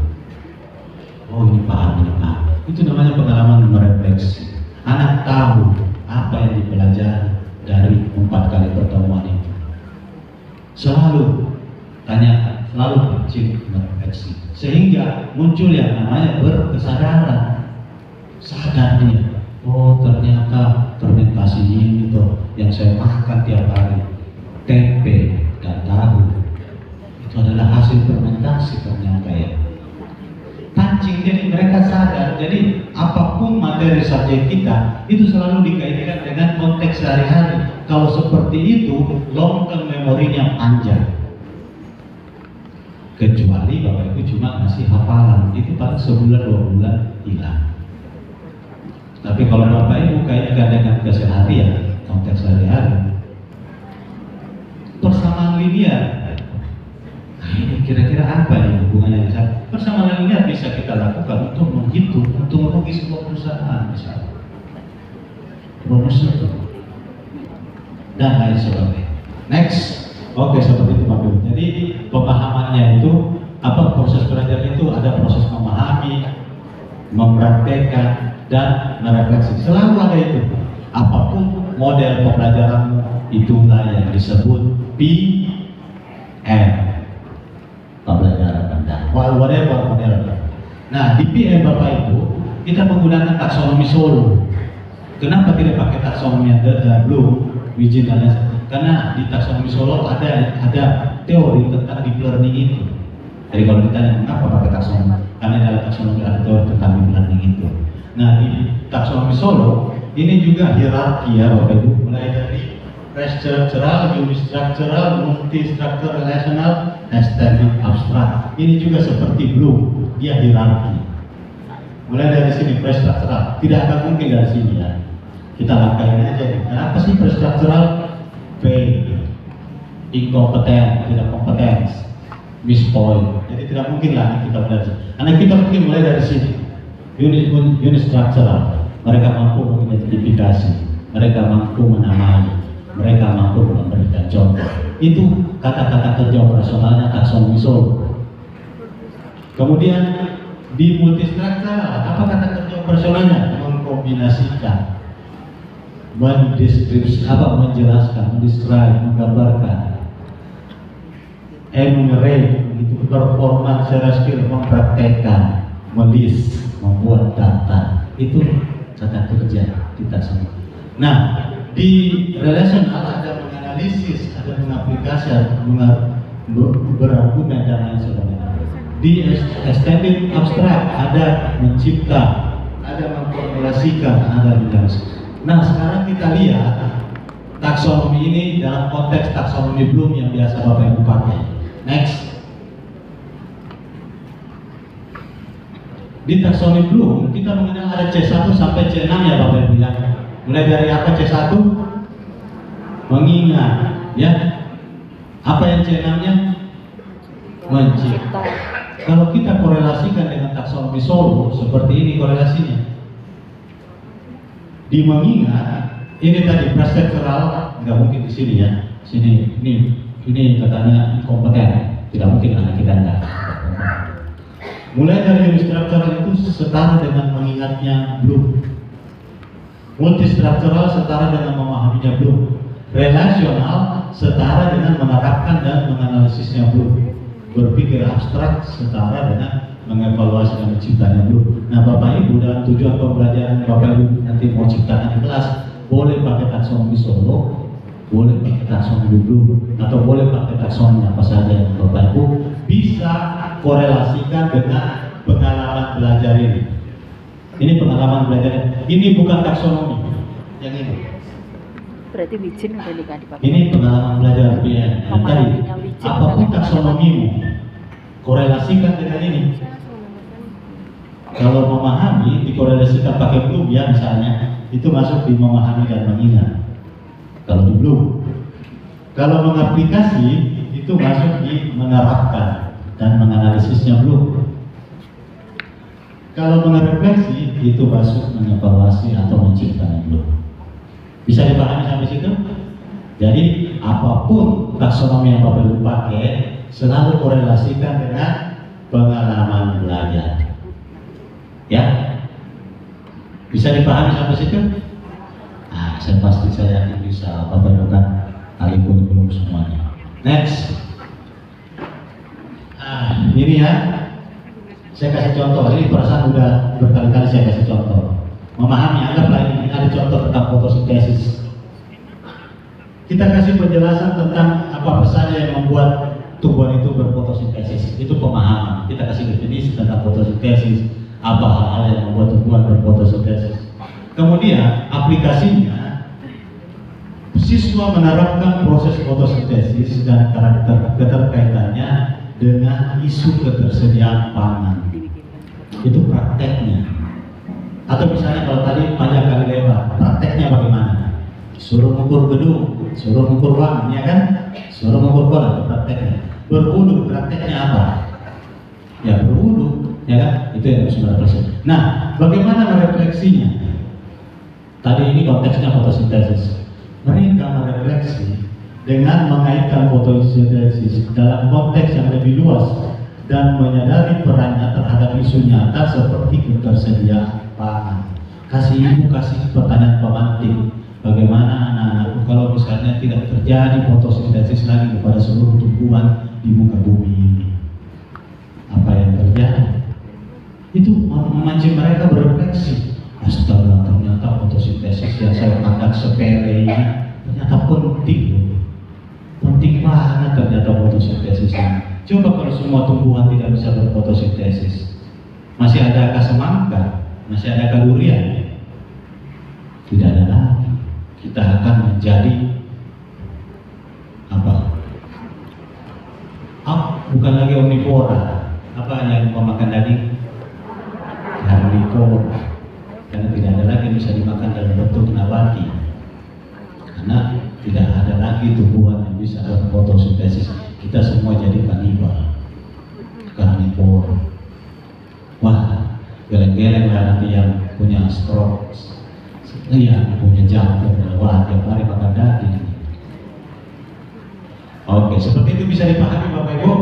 Oh, ini paham, ini paham. Itu namanya pengalaman merefleksi. Anak tahu apa yang dipelajari dari 4 kali pertemuan itu. Selalu tanyakan, selalu kecil merefleksi, sehingga muncul yang namanya berkesadaran. Sadar dia, oh ternyata fermentasi ini tuh yang saya makan tiap hari, tempe dan tahu, itu adalah hasil fermentasi ternyata ya. Pancing, jadi mereka sadar. Jadi apapun materi subjek kita itu selalu dikaitkan dengan konteks sehari-hari. Kalau seperti itu, long term memorinya panjang. Kecuali Bapak Ibu cuma ngasih hafalan, itu paling sebulan 2 bulan hilang. Tapi kalau Bapak Ibu kaitkan dengan keseharian, konteks sehari-hari, persamaan linear. Nah, ini kira-kira apa nih hubungannya? Persamaan linear bisa kita lakukan untuk menghitung untung rugi sebuah perusahaan, misalnya bonus itu dan lain sebagainya. Next, oke, seperti itu Bapak Ibu. Jadi pemahamannya itu apa, proses belajar itu ada proses memahami, mempraktekkan, dan merefleksi. Selalu ada itu. Apapun model pembelajaranmu, itulah yang disebut PM, pembelajaran rendah. Whatever model. Nah, di PM Bapak Ibu kita menggunakan taksonomi Solo. Kenapa tidak pakai taksonomi Bloom, Wijin dan lain? Karena di taksonomi Solo ada teori tentang deep learning itu. Jadi kalau ditanya mengapa pakai taksonomi, karena dalam taksonomi ada teori tentang deep learning itu. Nah, di taksonomi Solo ini juga hierarki ya Bapak Ibu, mulai dari pre-structural, unistructural, multi-structural, relational, extended, abstract. Ini juga seperti Bloom, dia hierarki. Mulai dari sini pre-structural, tidak akan mungkin dari sini ya. Kita langkahin aja. Kenapa sih pre-structural? Fail, inkompeten, tidak kompeten, miss point. Jadi tidak mungkin lah kita mulai dari sini. Karena kita mungkin mulai dari sini. Unit structural, mereka mampu mengidentifikasi, mereka mampu menamai, mereka mampu memberikan contoh. Itu kata-kata kerja operasionalnya taksonomi Solo. Kemudian di multistruktural, apa kata kerja operasionalnya? Mengkombinasikan, menjelaskan, mendescribe, menggambarkan, enumerate, itu performance, skill, mempraktekkan, melist, membuat data. Itu kata kerja kita semua. Nah, di relational ada menganalisis, ada mengaplikasi, berargumen dan lain sebagainya. Di extended abstract ada mencipta, ada memformulasikan, ada menjelaskan. Nah, sekarang kita lihat taksonomi ini dalam konteks taksonomi Bloom yang biasa Bapak Ibu pakai. Next. Di taksonomi Bloom kita mengenal ada C1 sampai C6 ya Bapak Ibu ya. Mulai dari apa C1? Mengingat, ya. Apa yang C6-nya? Mencipta. Kalau kita korelasikan dengan taksonomi Solo, seperti ini korelasinya. Di mengingat, ini tadi pre-structural, nggak mungkin di sini ya. Sini, ini katanya kompeten, tidak mungkin anak kita nggak. Mulai dari unistructural itu setara dengan mengingatnya Bloom. Multistruktural setara dengan memahaminya Bloom. Relasional setara dengan menerapkan dan menganalisisnya Bloom. Berpikir abstrak setara dengan mengevaluasi dan menciptanya Bloom. Nah Bapak Ibu, dalam tujuan pembelajaran Bapak Ibu nanti mau ciptakan di kelas, boleh pakai taksonomi Solo, boleh pakai taksonomi Bloom, atau boleh pakai taksonomi apa saja yang Bapak Ibu bisa korelasikan dengan pengalaman belajar ini. Ini pengalaman belajar, ini bukan taksonomi, yang ini. Berarti Wijin udah diganti Bapak. Ini pengalaman belajar BN. Yang tadi, apapun taksonomimu, korelasikan dengan ini. Kalau memahami dikorelasikan pakai Bloom ya misalnya, itu masuk di memahami dan mengingat. Kalau di Bloom. Kalau mengaplikasi itu masuk di menerapkan dan menganalisisnya Bloom. Kalau mengrefleksi itu masuk mengevaluasi atau menciptakan Bloom. Bisa dipahami sampai situ? Jadi apapun taksonomi yang Bapak Ibu pakai selalu korelasikan dengan pengalaman belajar. Ya, bisa dipahami sampai situ? Nah, saya pasti saya yakin bisa Bapak Ibu kan kali pun belum semuanya. Next, ini ya, saya kasih contoh. Ini perasaan udah berkali-kali saya kasih contoh. Memahami, anggaplah ini ada contoh tentang fotosintesis. Kita kasih penjelasan tentang apa saja yang membuat tumbuhan itu berfotosintesis. Itu pemahaman. Kita kasih definisi tentang fotosintesis, apa hal-hal yang membuat tumbuhan berfotosintesis. Kemudian aplikasinya, siswa menerapkan proses fotosintesis dan karakter keterkaitannya dengan isu ketersediaan pangan. Itu prakteknya. Atau misalnya kalau tadi panjang kali lebar, prakteknya bagaimana? Suruh mengukur gedung, suruh mengukur ruangan, ya kan? Suruh mengukur bola, itu prakteknya. Berwudu, prakteknya apa? Ya berwudu, ya kan? Itu yang harus merefleksi. Nah, bagaimana merefleksinya? Tadi ini konteksnya fotosintesis. Mereka merefleksi dengan mengaitkan fotosintesis dalam konteks yang lebih luas dan menyadari perannya terhadap isu nyata seperti ketersediaan pangan. Kasih ibu kasih pertanyaan pemantik. Bagaimana anak-anakku kalau misalnya tidak terjadi fotosintesis lagi kepada seluruh tumbuhan di muka bumi ini? Apa yang terjadi? Itu memancing mereka berefleksi. Astaga, ternyata fotosintesis yang saya anggap sepele ini ternyata penting. Penting banget ternyata fotosintesis ini. Coba kalau semua tumbuhan tidak bisa berfotosintesis, masih ada semangka, masih ada durian? Tidak ada lagi. Kita akan menjadi apa? Bukan lagi omnivora. Apa yang memakan daging? Herbivora. Karena tidak ada lagi yang bisa dimakan dalam bentuk nabati. Karena tidak ada lagi tumbuhan yang bisa berfotosintesis. Kita semua jadi kanibal, karnivora. Wah, geleng-geleng lah nanti yang punya stroke. Iya, punya jantung, wah tiap hari makan daging. Oke, seperti itu bisa dipahami Bapak Ibu,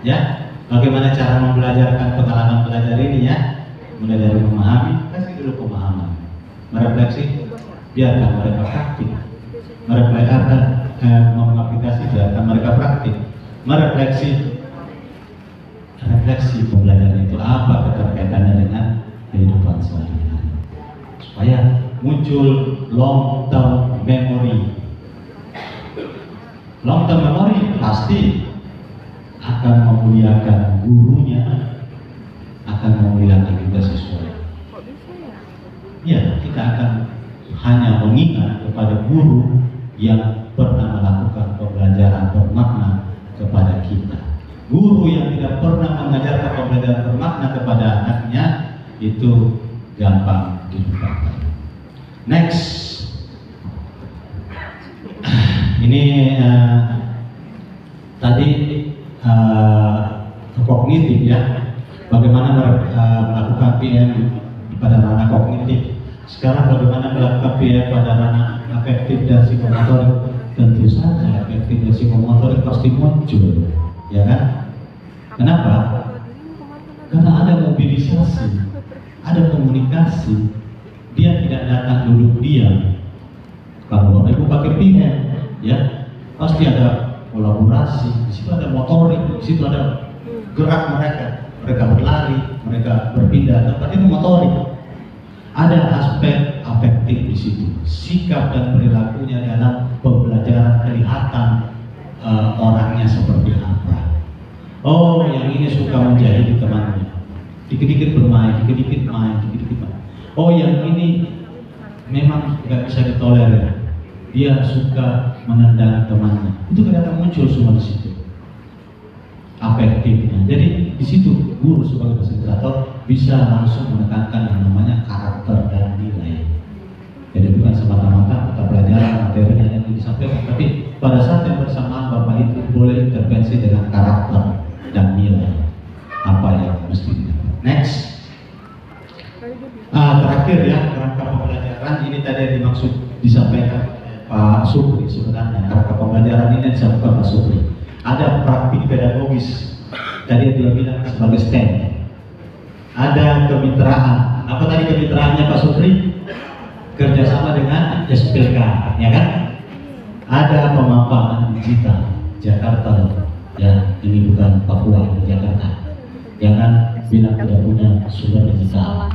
ya. Bagaimana cara membelajarkan pengalaman belajar ini ya? Mulai dari memahami, kasih dulu pemahaman. Merefleksi, biarkan mereka praktik. Mengaplikasi, biarkan mereka praktik. Refleksi pembelajaran itu apa keterkaitannya dengan kehidupan sehari-hari, supaya muncul long term memory. Long term memory pasti akan memuliakan gurunya, akan memuliakan kita siswa. Ya, kita akan hanya mengingat kepada guru yang pernah melakukan pembelajaran bermakna kepada kita. Guru yang tidak pernah mengajarkan pembelajaran bermakna kepada anaknya itu gampang dilupakan. Next, ini tadi kognitif ya, bagaimana melakukan PM pada ranah kognitif. Sekarang bagaimana melakukan PM pada ranah afektif dan psikomotorik? Tentu saja afektif dan psikomotorik pasti muncul, ya kan? Kenapa? Karena ada mobilisasi, ada komunikasi. Dia tidak datang duduk diam. Kalau Bapak Ibu pakai PM, ya pasti ada kolaborasi. Di situ ada motorik, di situ ada gerak mereka berlari, mereka berpindah. Tempat itu motorik. Ada aspek afektif di situ. Sikap dan perilakunya dalam pembelajaran kelihatan orangnya seperti apa. Oh, yang ini suka menjahili temannya. Dikit-dikit bermain, dikit-dikit main, dikit-dikit main. Oh, yang ini memang nggak bisa ditolerir. Dia suka menendang temannya. Itu kelihatan muncul semua di situ. afektifnya. Jadi di situ guru sebagai fasilitator bisa langsung menekankan yang namanya karakter dan nilai. Jadi bukan semata-mata mata pelajaran materinya yang disampaikan, tapi pada saat yang bersamaan Bapak itu boleh intervensi dengan karakter dan nilai apa yang mesti didapat. Next. Terakhir ya, kerangka pembelajaran ini tadi yang dimaksud disampaikan Pak Supri. Sebenarnya kerangka pembelajaran ini yang disampaikan Pak Supri. Ada praktik pedagogis tadi yang dia bilang sebagai STEM. Ada kemitraan. Apa tadi kemitraannya Pak Supri? Kerjasama dengan SPK, ya kan? Ada pemaparan digital Jakarta, ya ini bukan Papua, ini Jakarta. Jangan bilang tidak punya sumber digital.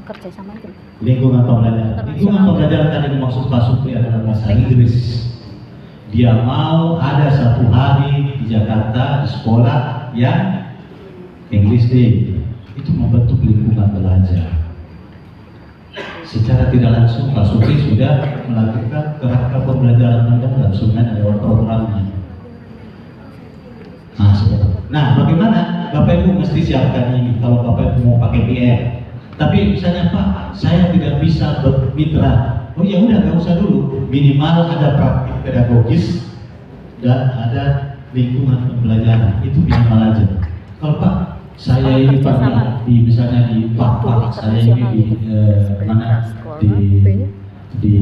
Kerjasama itu. Lingkungan pembelajaran. Lingkungan pembelajaran tadi dimaksud Pak Supri adalah bahasa Inggris. Dia mau ada satu hari di Jakarta di sekolah yang English Day. Itu membentuk lingkungan belajar. Secara tidak langsung Pak Supri sudah melakukan kerangka pembelajaran mendalam sungai lewat programnya. Nah, bagaimana Bapak Ibu mesti siapkan ini kalau Bapak Ibu mau pakai PR. Tapi misalnya Pak, saya tidak bisa bermitra. Oh ya udah, nggak usah dulu. Minimal ada praktik pedagogis dan ada lingkungan pembelajaran. Itu minimal aja. Kalau Pak, saya ini pernah di misalnya di Papua, saya ini di mana di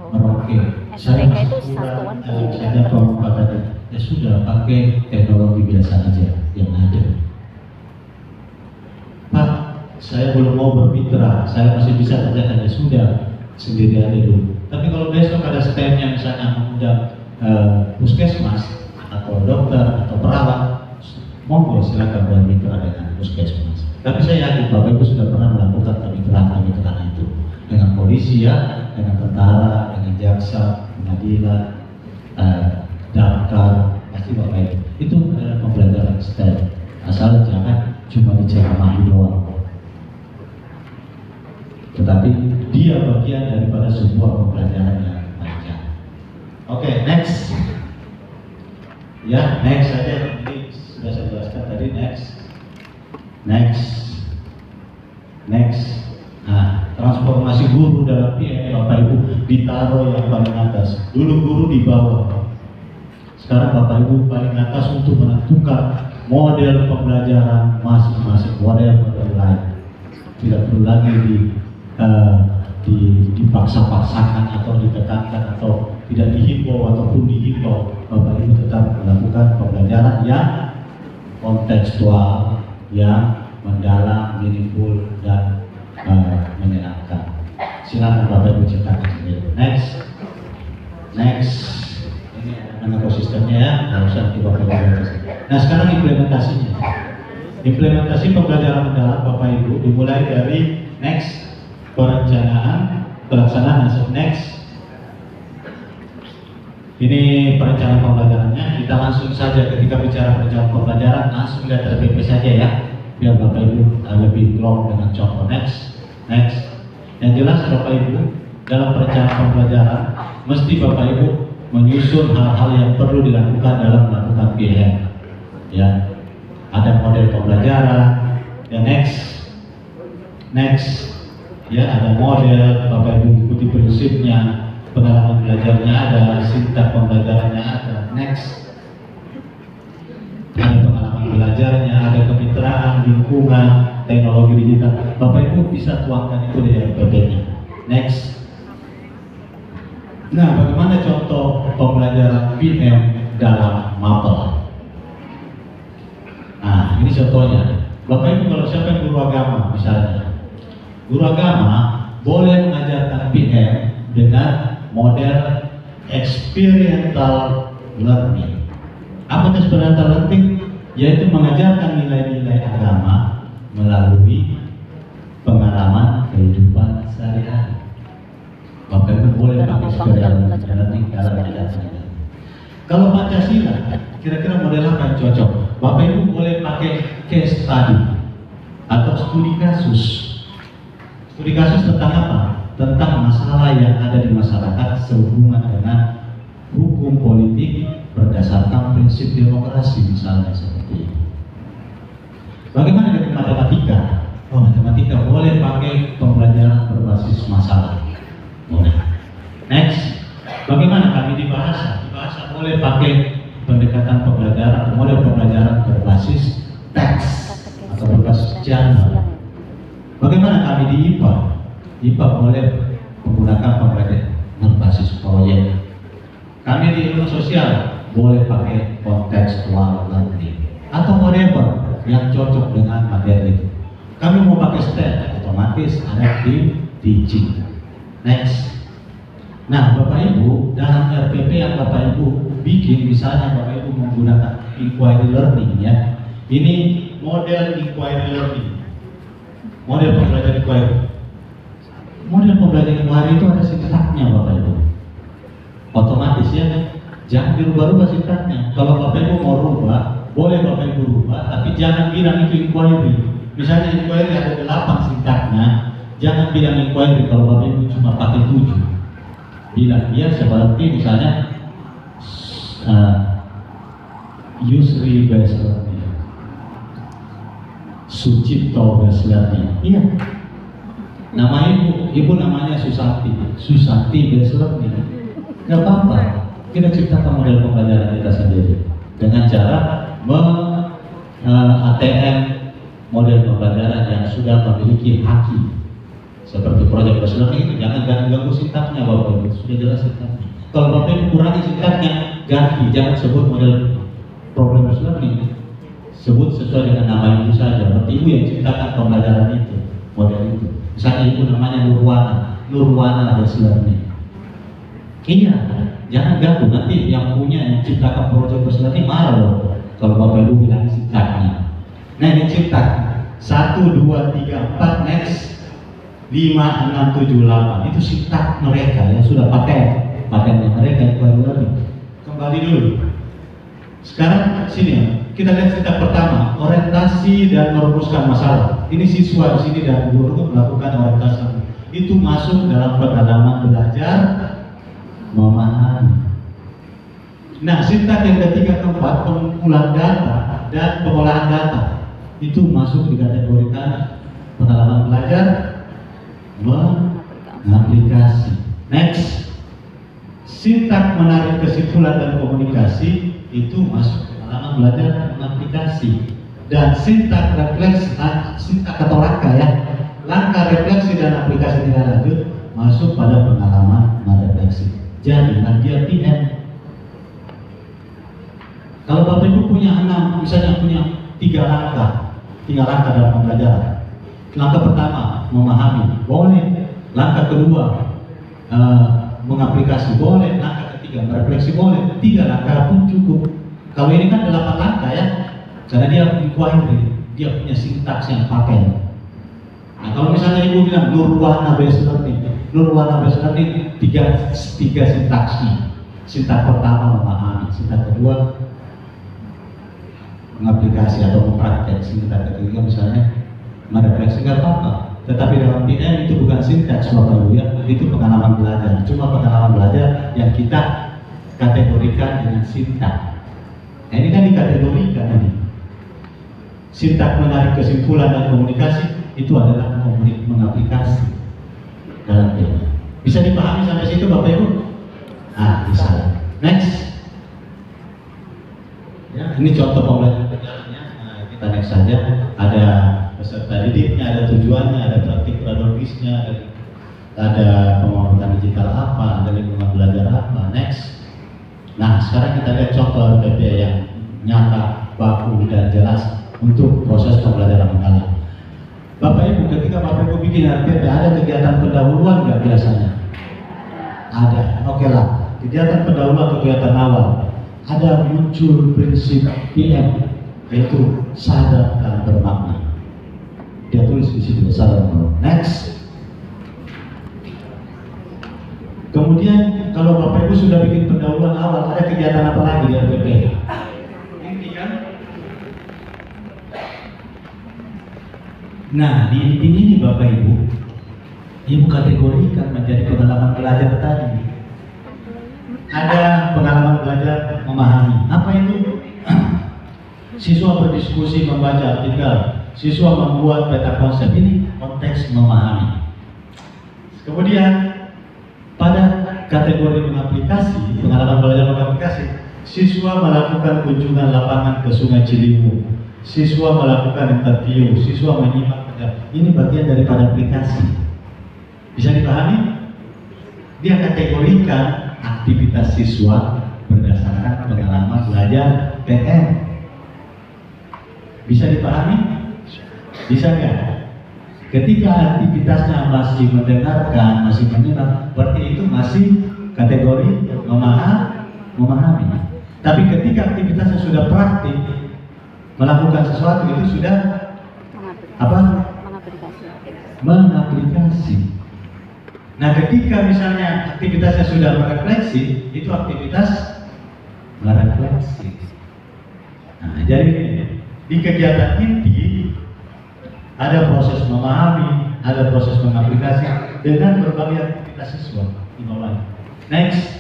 Merauke. Saya itu satuan pendidikan. ada pengupatannya. Ya sudah, pakai teknologi biasa aja yang ada. Pak, saya belum mau bermitra, saya masih bisa kerjakan, ya sudah, sendiri aja dulu. Tapi kalau besok ada STEM yang misalnya mengundang puskesmas atau dokter atau perawat, monggo silakan bermitra dengan puskesmas. Tapi saya yakin Bapak Ibu sudah pernah melakukan kemitraan itu dengan polisi ya, dengan tentara, dengan jaksa, pengadilan, daftar, pasti Bapak Ibu. Itu adalah pembelajaran STEM. Asal jangan cuma diceramahi doang. Tetapi dia bagian daripada sebuah pembelajaran yang panjang. Oke, next. Ya, next saja. Ini sudah saya jelaskan tadi. Next. Nah, transformasi guru dalam PN Bapak Ibu ditaruh yang paling atas. Dulu guru di bawah. Sekarang Bapak Ibu paling atas untuk menentukan model pembelajaran masing-masing, model lain. Tidak perlu lagi dipaksa-paksakan atau ditekankan atau tidak dihimbau ataupun dihimbau. Bapak Ibu tetap melakukan pembelajaran yang kontekstual, yang mendalam, meaningful dan menyenangkan. Silakan Bapak Ibu ceritakan sendiri. Next. Ini ada ekosistemnya ya, nggak usah nanti Bapak Ibu. Nah sekarang implementasinya. Implementasi pembelajaran mendalam Bapak Ibu dimulai dari perencanaan, pelaksanaan. Ini perencanaan pembelajarannya. Kita langsung saja ketika bicara perencanaan pembelajaran langsung lihat RPP saja ya, biar Bapak Ibu lebih long dengan contoh. Next. Yang jelas Bapak Ibu dalam perencanaan pembelajaran mesti Bapak Ibu menyusun hal-hal yang perlu dilakukan dalam melakukan PN. Ya, ada model pembelajaran. Ya next. Ya, ada model, Bapak Ibu ikuti prinsipnya, pengalaman belajarnya ada, sintak pembelajarannya ada. Next. Ada pengalaman belajarnya, ada kemitraan, lingkungan, teknologi digital. Bapak Ibu bisa tuangkan itu di RPP-nya. Next. Nah, bagaimana contoh pembelajaran PM dalam MAPEL? Nah, ini contohnya. Bapak Ibu kalau siapa yang guru agama misalnya, guru agama boleh mengajarkan PM dengan model experiential learning. Apa itu experiential learning? Yaitu mengajarkan nilai-nilai agama melalui pengalaman kehidupan sehari-hari. Bapak Ibu boleh pakai experiential learning dalam mengajarkan. Kalau Pancasila, kira-kira model apa yang cocok? Bapak Ibu boleh pakai case study atau studi kasus. Studi kasus tentang apa? Tentang masalah yang ada di masyarakat sehubungan dengan hukum hukum politik berdasarkan prinsip demokrasi misalnya seperti itu. Bagaimana dengan matematika? Oh, matematika boleh pakai pembelajaran berbasis masalah. Boleh. Next, bagaimana kami di bahasa? Di bahasa boleh pakai pendekatan pembelajaran, model pembelajaran berbasis teks atau berbasis genre. Bagaimana kami di IPA? IPA boleh menggunakan pembelajaran berbasis proyek. Kami di ilmu sosial boleh pakai contextual learning atau whatever yang cocok dengan materi itu. Kami mau pakai STEM, otomatis ada di teaching. Next. Nah, Bapak Ibu, dalam RPP yang Bapak Ibu bikin, misalnya Bapak Ibu menggunakan inquiry learning ya. Ini model inquiry learning. Model pembelajaran inquiry. Model pembelajaran inquiry itu ada sintaknya Bapak Ibu. Otomatis ya, jangan dirubah-rubah sintaknya. Kalau Bapak Ibu mau rubah, boleh Bapak Ibu rubah, tapi jangan bilang itu inquiry. Misalnya inquiry ada 8 sintaknya, jangan bilang inquiry kalau Bapak Ibu cuma pakai 7. Bilang dia seperti misalnya Yusri based learning, Sucipto based learning. Iya. Nama ibu namanya Susati based learning. Gak apa-apa. Kita ciptakan model pembelajaran kita sendiri dengan cara ATM model pembelajaran yang sudah memiliki haki seperti proyek based learning itu. Jangan ganggu sintaknya Bapak Ibu, sudah jelas sintaknya. Kalau Bapak Ibu kurangi sintaknya, ganti, jangan sebut model problem based learning, sebut sesuai dengan nama ibu saja. Berarti ibu yang ciptakan pembelajaran itu, model itu. Misalnya ibu namanya Nurwana based learning. Iya, jangan ganggu, nanti yang punya ciptakan proyek based learning marah loh kalau Bapak Ibu bilang sintaknya. Nah, ini sintak 1, 2, 3, 4, next 5, 6, 7, 8 itu sintak mereka yang sudah patennya mereka yang baru learning. Kembali dulu. Sekarang sini kita lihat sintak pertama, orientasi dan merumuskan masalah. Ini siswa di sini dan guru melakukan orientasi. Itu masuk dalam pengalaman belajar memahami. Nah, sintak yang ketiga keempat, pengumpulan data dan pengolahan data itu masuk dikategorikan pengalaman belajar mengaplikasi. Next, sintak menarik kesimpulan dan komunikasi itu masuk pengalaman belajar mengaplikasi. Dan sintak refleksi, sintak atau langkah ya, langkah refleksi dan aplikasi tidak lanjut masuk pada pengalaman merefleksi. Jadi dia PM. Kalau Bapak Ibu punya 6, misalnya punya 3 langkah dalam pembelajaran. Langkah pertama memahami, boleh. Langkah kedua mengaplikasi, boleh. Langkah ketiga merefleksi, boleh. 3 langkah pun cukup. Kalau ini kan 8 langkah ya, karena dia inquiry, dia punya sintaks yang pakai. Nah, kalau misalnya ibu bilang Nurwana based learning, Nurwana based learning 3 sintaksnya. Sintak pertama memahami, sintak kedua mengaplikasi atau mempraktek, sintak ketiga misalnya merefleksi, nggak apa-apa. Tetapi dalam PM itu bukan sintaks Bapak Ibu ya, itu pengalaman belajar. Cuma pengalaman belajar yang kita kategorikan dengan sintak. Nah, ini kan dikategorikan ini. Sintak menarik kesimpulan dan komunikasi itu adalah mengaplikasi dalam PM. Bisa dipahami sampai situ Bapak Ibu? Ah, bisa. Next. Ya, ini contoh pembelajaran berjalannya. Nah, kita next saja. Ada peserta didiknya, ada tujuannya, ada praktik pedagogisnya, ada pemrograman digital apa, ada lingkungan belajar apa. Next. Nah, sekarang kita lihat contoh RPP yang nyata, baku dan jelas untuk proses pembelajaran mendalam. Bapak Ibu, ketika Bapak Ibu bikin RPP, ada kegiatan pendahuluan nggak biasanya? Ada. Oke lah. Kegiatan pendahuluan, kegiatan awal. Ada muncul prinsip PM, yaitu sadar dan bermakna. Dia tulis di situ sadar dan bermakna. Next. Kemudian kalau Bapak Ibu sudah bikin pendahuluan awal, ada kegiatan apa lagi di RPP? Inti kan? Nah, di inti ini Bapak Ibu kategorikan menjadi pengalaman belajar tadi. Ada pengalaman belajar memahami. Apa itu? Siswa berdiskusi, membaca artikel, siswa membuat peta konsep. Ini konteks memahami. Kemudian pada kategori mengaplikasi, pengalaman belajar mengaplikasi, siswa melakukan kunjungan lapangan ke Sungai Ciliwung, siswa melakukan interview, siswa menyimak. Ini bagian daripada aplikasi. Bisa dipahami? Dia kategorikan aktivitas siswa berdasarkan pengalaman belajar PM. Bisa dipahami? Bisa nggak? Ketika aktivitasnya masih mendengarkan, masih menyimak, berarti itu masih kategori memahami. Tapi ketika aktivitasnya sudah praktik, melakukan sesuatu, itu sudah apa? Mengaplikasi. Nah, ketika misalnya aktivitasnya sudah merefleksi, itu aktivitas merefleksi. Nah, jadi di kegiatan inti ada proses memahami, ada proses mengaplikasi dengan berbagai aktivitas siswa. Next,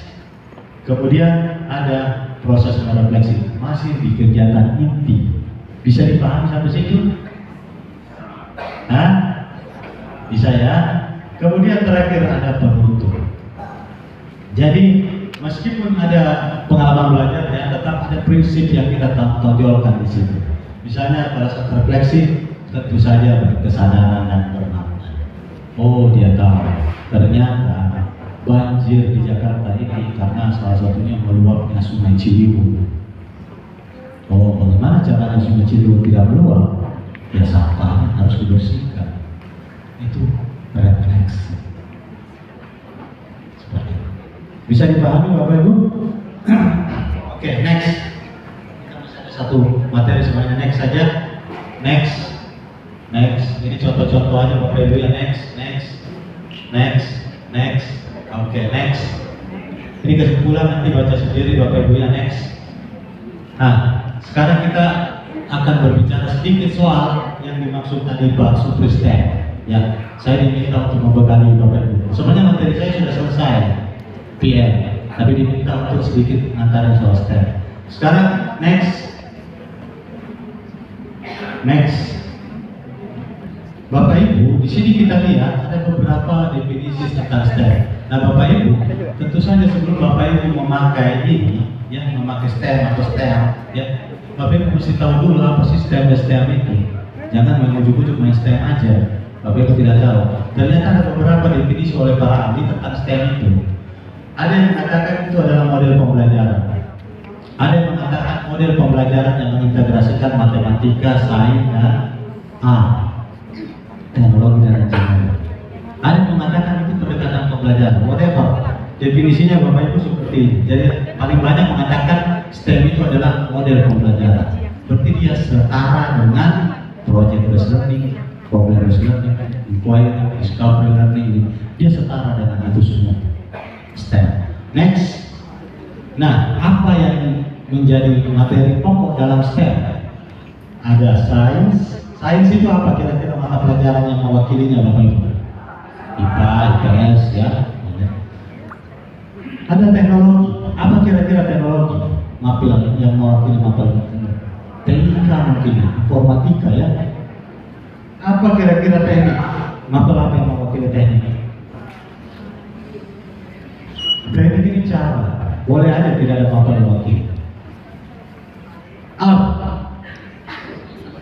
kemudian ada proses merefleksi, masih di kegiatan inti. Bisa dipahami sampai situ? Hah? Bisa ya? Kemudian terakhir ada penutup. Jadi meskipun ada pengalaman belajar, ya, tetap ada prinsip yang kita tonjolkan di situ. Misalnya pada saat refleksi, tentu saja berkesadaran dan bermakna. Oh, dia tahu ternyata banjir di Jakarta ini karena salah satunya meluapnya Sungai Ciliwung. Oh, bagaimana caranya Sungai Ciliwung tidak meluap? Ya, sampahnya harus dibersihkan. Itu refleksi. Seperti itu. Bisa dipahami Bapak Ibu? Oke, next. Kita masih ada satu materi semuanya, next saja. Next. Ini contoh-contoh aja Bapak Ibu ya. Next. Oke, next. Ini kesimpulan, nanti baca sendiri Bapak Ibu ya. Next. Nah, sekarang kita akan berbicara sedikit soal yang dimaksud tadi Pak Supristen. Ya, saya diminta untuk membekali Bapak Ibu. Sebenarnya materi saya sudah selesai, PM, tapi diminta untuk sedikit mengantar soal STEM. Sekarang next. Bapak Ibu, di sini kita lihat ada beberapa definisi tentang STEM. Nah, Bapak Ibu, tentu saja sebelum Bapak Ibu memakai ini, ya, memakai STEM atau STEM, ya, Bapak Ibu mesti tahu dulu apa sih STEM dan STEM itu. Jangan mengujuk-ujuk main STEM aja. Bapak Ibu tidak tahu. Ternyata ada beberapa definisi oleh para ahli tentang STEM itu. Ada yang mengatakan itu adalah model pembelajaran. Ada yang mengatakan model pembelajaran yang mengintegrasikan matematika, sains, dan teknologi dan insinyur. Ada yang mengatakan itu pendekatan pembelajaran. Whatever. Definisinya Bapak Ibu seperti ini. Jadi paling banyak mengatakan STEM itu adalah model pembelajaran. Berarti dia setara dengan project based learning, problem based learning, inquiry, discovery learning. Dia setara dengan itu semua. STEM. Next. Nah, apa yang menjadi materi pokok dalam STEM? Ada sains. Sains itu apa kira-kira mata pelajaran yang mewakilinya Bapak Ibu? IPA, IPS, ya. Ada teknologi. Apa kira-kira teknologi? Mapil yang mewakili mapel. Teknika mungkin, informatika ya. Apa kira-kira teknik? Mapel apa yang mewakili teknik? Teknik ini cara. Boleh aja tidak ada mapel yang mewakili.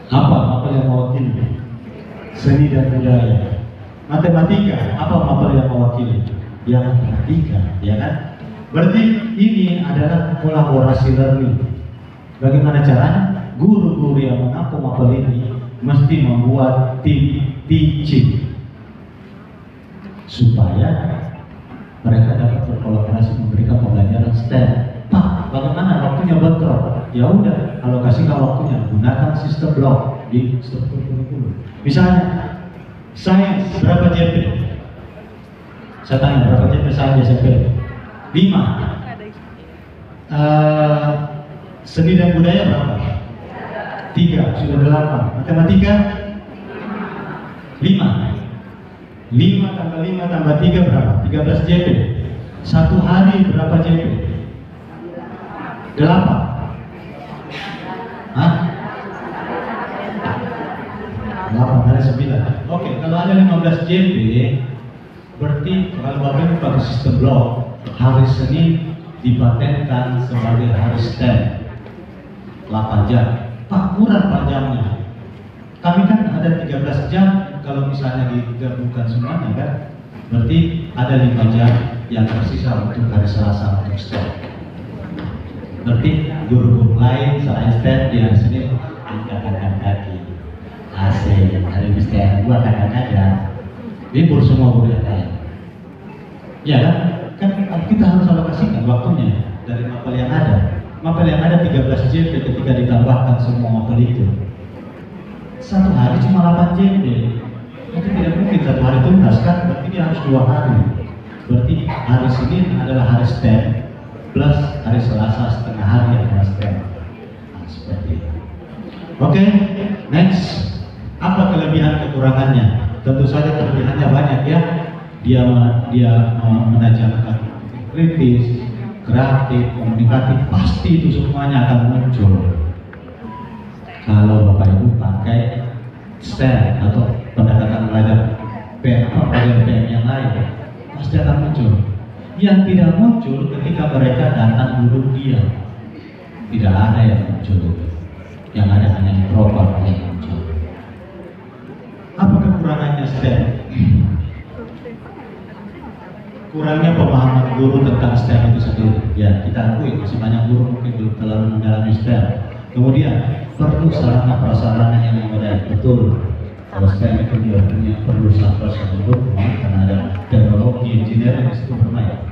Apa mapel yang mewakili? Seni dan budaya. Matematika, apa mapel yang mewakili? Ya, matematika, ya kan? Berarti ini adalah kolaborasi learning. Bagaimana caranya? Guru-guru yang mengaku mapel ini mesti membuat tim teaching supaya mereka dapat berkolaborasi memberikan pembelajaran STEM. Pak, bagaimana waktunya bentrok? Ya udah, alokasikan waktunya, gunakan sistem blok di struktur kurikulum. Misalnya, sains berapa JP? Saya tanya berapa JP sains SMP? 5. Seni dan budaya berapa? 3, sudah 8. Matematika 5. 5 tambah 5 tambah 3 berapa? 13 JP. Satu hari berapa JP? 8. Hah? 8 ada 9. Oke, kalau ada 15 JP, berarti kalau Bapak Ibu pakai sistem blok, hari Senin dipatenkan sebagai hari STEM 8 jam. Pak, kurang Pak jamnya. Kami kan ada 13 jam, kalau misalnya digabungkan semuanya kan, berarti ada 5 jam yang tersisa untuk hari Selasa untuk STEM. Berarti guru-guru lain selain STEM di hari Senin angkat-angkat kaki. Asik, hari ini STEM gua angkat-angkat ya. Libur semua guru yang lain. Ya kan kita harus alokasikan waktunya dari mapel yang ada. Mapel yang ada 13 JP ketika ditambahkan semua mapel itu. Satu hari cuma 8 JP. Itu tidak mungkin satu hari tuntas kan, berarti dia harus 2 hari. Berarti hari Senin adalah hari STEM plus hari Selasa setengah hari adalah STEM. Nah, seperti itu. Oke, next. Apa kelebihan kekurangannya? Tentu saja kelebihannya banyak ya. Dia menajamkan kritis, kreatif, komunikatif, pasti itu semuanya akan muncul. Kalau Bapak Ibu pakai STEM atau pendekatan belajar PM yang lain, pasti akan muncul. Yang tidak muncul ketika mereka datang duduk diam, tidak ada yang muncul. Yang ada hanya introvert yang muncul. Apa kekurangannya STEM? Kurangnya pemahaman guru tentang STEM itu sendiri. Ya, kita akui masih banyak guru mungkin belum terlalu mendalami STEM. Kemudian perlu sarana prasarana yang memadai. Betul. Kalau STEM itu dia perlu sarana prasarana karena ada teknologi, engineering di situ bermain.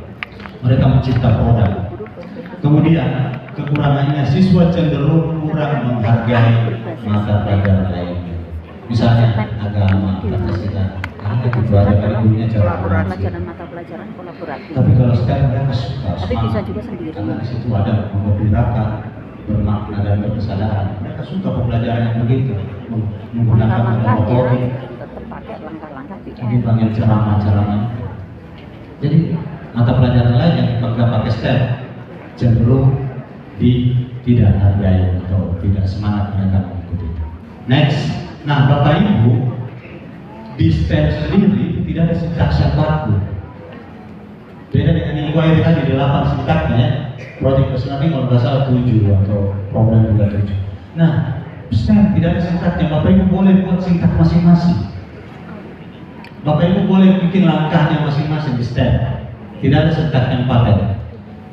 Mereka mencipta produk. Kemudian kekurangannya siswa cenderung kurang menghargai mata pelajaran lainnya. Misalnya agama, Pancasila. Karena itu ada kurikulumnya pelajaran mata pelajaran kolaboratif. Tapi kalau sekarang mereka suka Tapi bisa juga sendiri. karena di situ ada membirakan, bermakna dan berkesadaran. Mereka suka pembelajaran yang begitu, menggunakan metode, tetap pakai langkah-langkah dipanggil ceramah-ceramah. Jadi mata pelajaran lain yang dipegang pakai STEM cenderung tidak hargai atau tidak semangat mereka mengikuti. Next, nah Bapak Ibu di STEM sendiri tidak ada sintaks yang baku. Beda dengan inquiry tadi, di 8 sintaknya ya. Project personality kalau nggak salah 7 atau problem juga 7. Nah, STEM tidak ada sintaknya. Bapak Ibu boleh buat sintak masing-masing. Bapak Ibu boleh bikin langkahnya masing-masing di STEM. Tidak ada sintak yang paten.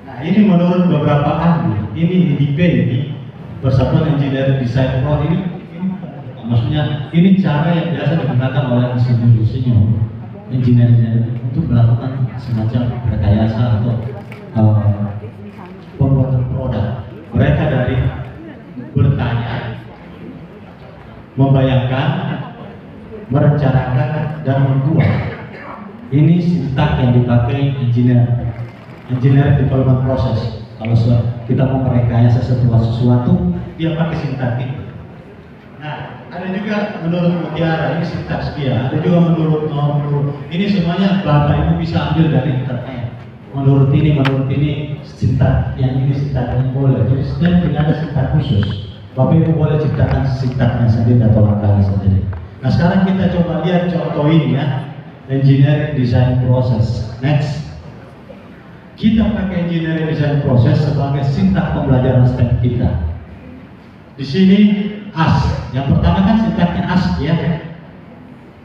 Nah, ini menurut beberapa ahli. Ini IDP ini Persatuan Engineering Design Pro ini maksudnya ini cara yang biasa digunakan oleh insinyur engineering untuk melakukan semacam rekayasa atau pembuatan produk. Mereka dari bertanya, membayangkan, merencanakan dan membuat. Ini sintak yang dipakai engineering development process. Kalau kita mau merekayasa sesuatu, dia pakai sintak itu. Nah, ada juga menurut Mutiara, ini sintaks dia. Ada juga menurut ini semuanya Bapak Ibu bisa ambil dari internet. Menurut ini sintak yang ini sintaknya boleh. Jadi STEM tidak ada sintak khusus. Bapak Ibu boleh ciptakan sintaknya sendiri atau langkahnya sendiri. Nah, sekarang kita coba lihat contoh ini ya, engineering design process. Next, kita pakai engineering design process sebagai sintak pembelajaran STEM kita. Di sini AS, yang pertama kan sintaknya AS ya.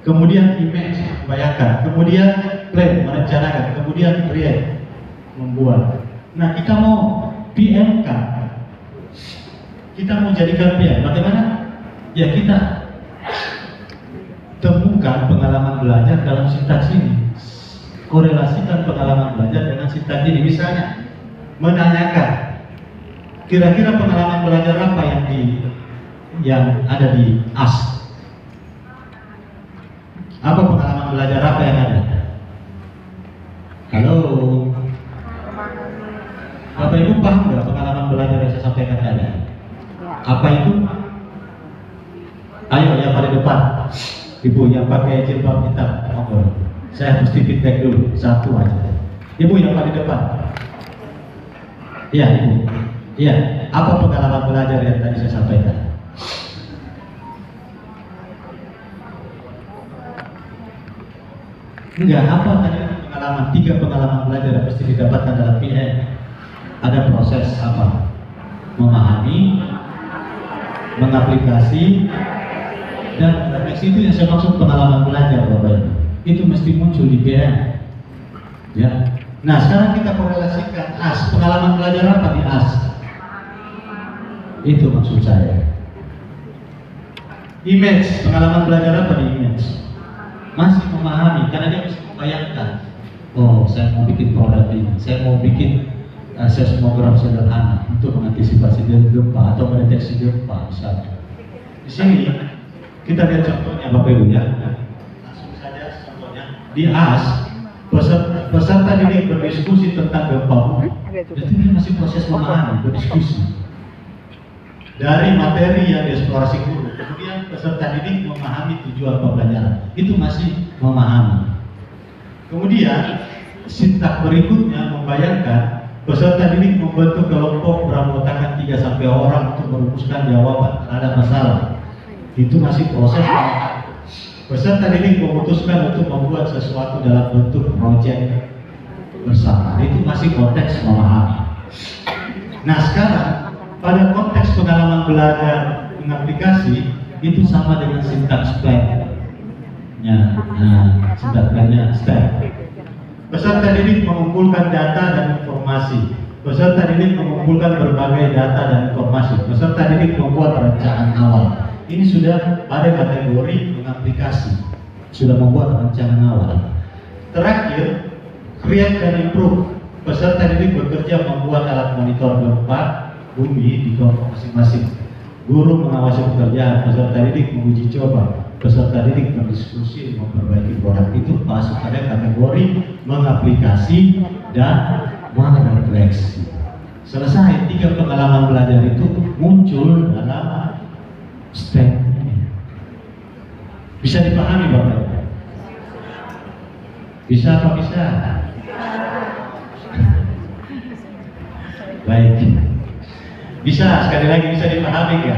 Kemudian image, bayangkan. Kemudian plan, merencanakan. Kemudian create, membuat. Nah, kita mau PMK, kita mau jadikan PM. Bagaimana? Ya kita temukan pengalaman belajar dalam sintaks ini. Korelasikan pengalaman belajar dengan sintaks ini. Misalnya menanyakan kira-kira pengalaman belajar apa yang ada di AS. Apa pengalaman belajar apa yang ada? Halo, Bapak Ibu paham nggak pengalaman belajar yang saya sampaikan tadi? Apa itu? Ayo yang paling depan, Ibu yang pakai jilbab hitam, saya mesti feedback dulu, satu aja. Ibu yang paling depan. Iya Ibu. Iya, apa pengalaman belajar yang tadi saya sampaikan? Enggak, apa tadi pengalaman, 3 pengalaman belajar yang mesti didapatkan dalam PM. Ada proses apa? Memahami, mengaplikasi, dan refleksi. Itu yang saya maksud pengalaman belajar, Bapak Ibu. Itu mesti muncul di PM. Ya. Nah, sekarang kita korelasikan AS. Pengalaman belajar apa di AS? Itu maksud saya. Image, pengalaman belajar apa di image? Masih memahami, karena dia bisa membayangkan. Oh, saya mau bikin produk ini, saya mau bikin seismograf sederhana untuk mengantisipasi gempa atau mendeteksi gempa misalnya. Di sini kita lihat contohnya Bapak Ibu ya. Langsung saja contohnya di AS, peserta didik berdiskusi tentang gempa bumi. Jadi dia masih proses memahami, berdiskusi dari materi yang dieksplorasi guru. Kemudian peserta didik memahami tujuan pembelajaran, itu masih memahami. Kemudian sintak berikutnya membayangkan peserta didik membentuk kelompok beranggotakan 3-4 orang untuk merumuskan jawaban terhadap masalah. Itu masih proses memahami. Peserta didik memutuskan untuk membuat sesuatu dalam bentuk proyek bersama. Itu masih konteks memahami. Nah, sekarang pada konteks pengalaman belajar mengaplikasi itu sama dengan sintaks plan. Ya, sintaks plannya STEP. Peserta didik mengumpulkan data dan informasi. Peserta didik mengumpulkan berbagai data dan informasi. Peserta didik membuat perencanaan awal. Ini sudah pada kategori mengaplikasi, sudah membuat perencanaan awal. Terakhir, create dan improve. Peserta didik bekerja membuat alat monitor gempa bumi di kelompok masing-masing. Guru mengawasi pekerjaan, peserta didik menguji coba, peserta didik berdiskusi memperbaiki produk. Itu masuk pada kategori mengaplikasi dan merefleksi. Selesai 3 pengalaman belajar itu muncul dalam STEP ini. Bisa dipahami Bapak? Bisa apa bisa? Baik. Bisa, sekali lagi bisa dipahami ya?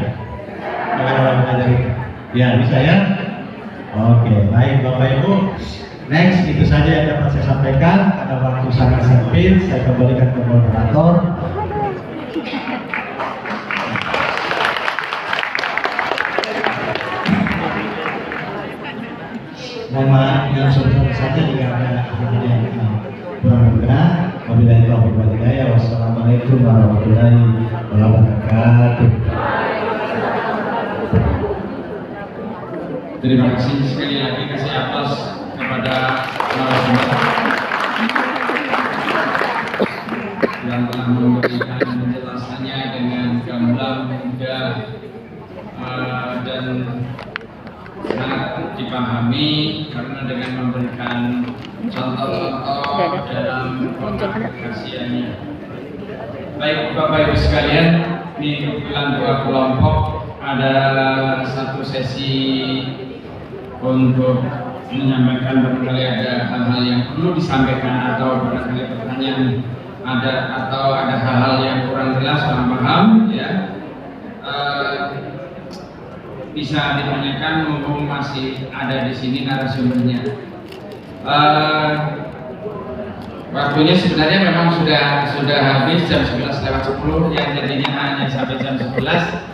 Ya, bisa ya? Oke, baik Bapak Ibu. Next, itu saja yang dapat saya sampaikan. Pada waktu sangat sempit, saya kembalikan ke moderator. Mohon maaf yang sebelum saja jika ada yang kurang berkenan. Wabillahi taufiq wal hidayah. Wassalamualaikum warahmatullahi wabarakatuh. Terima kasih sekali lagi kasih atas kepada narasumber yang telah memberikan penjelasannya dengan gamblang, mudah dan sangat dipahami karena dengan memberikan contoh-contoh dalam pengaplikasiannya. Baik Bapak Ibu sekalian, ini kebetulan 2 kelompok, ada satu sesi untuk menyampaikan barangkali ada hal-hal yang perlu disampaikan atau barangkali pertanyaan ada atau ada hal-hal yang kurang jelas kurang paham ya. Bisa ditanyakan mumpung masih ada di sini narasumbernya. Waktunya sebenarnya memang sudah habis jam 11:10 yang jadinya hanya sampai jam 11.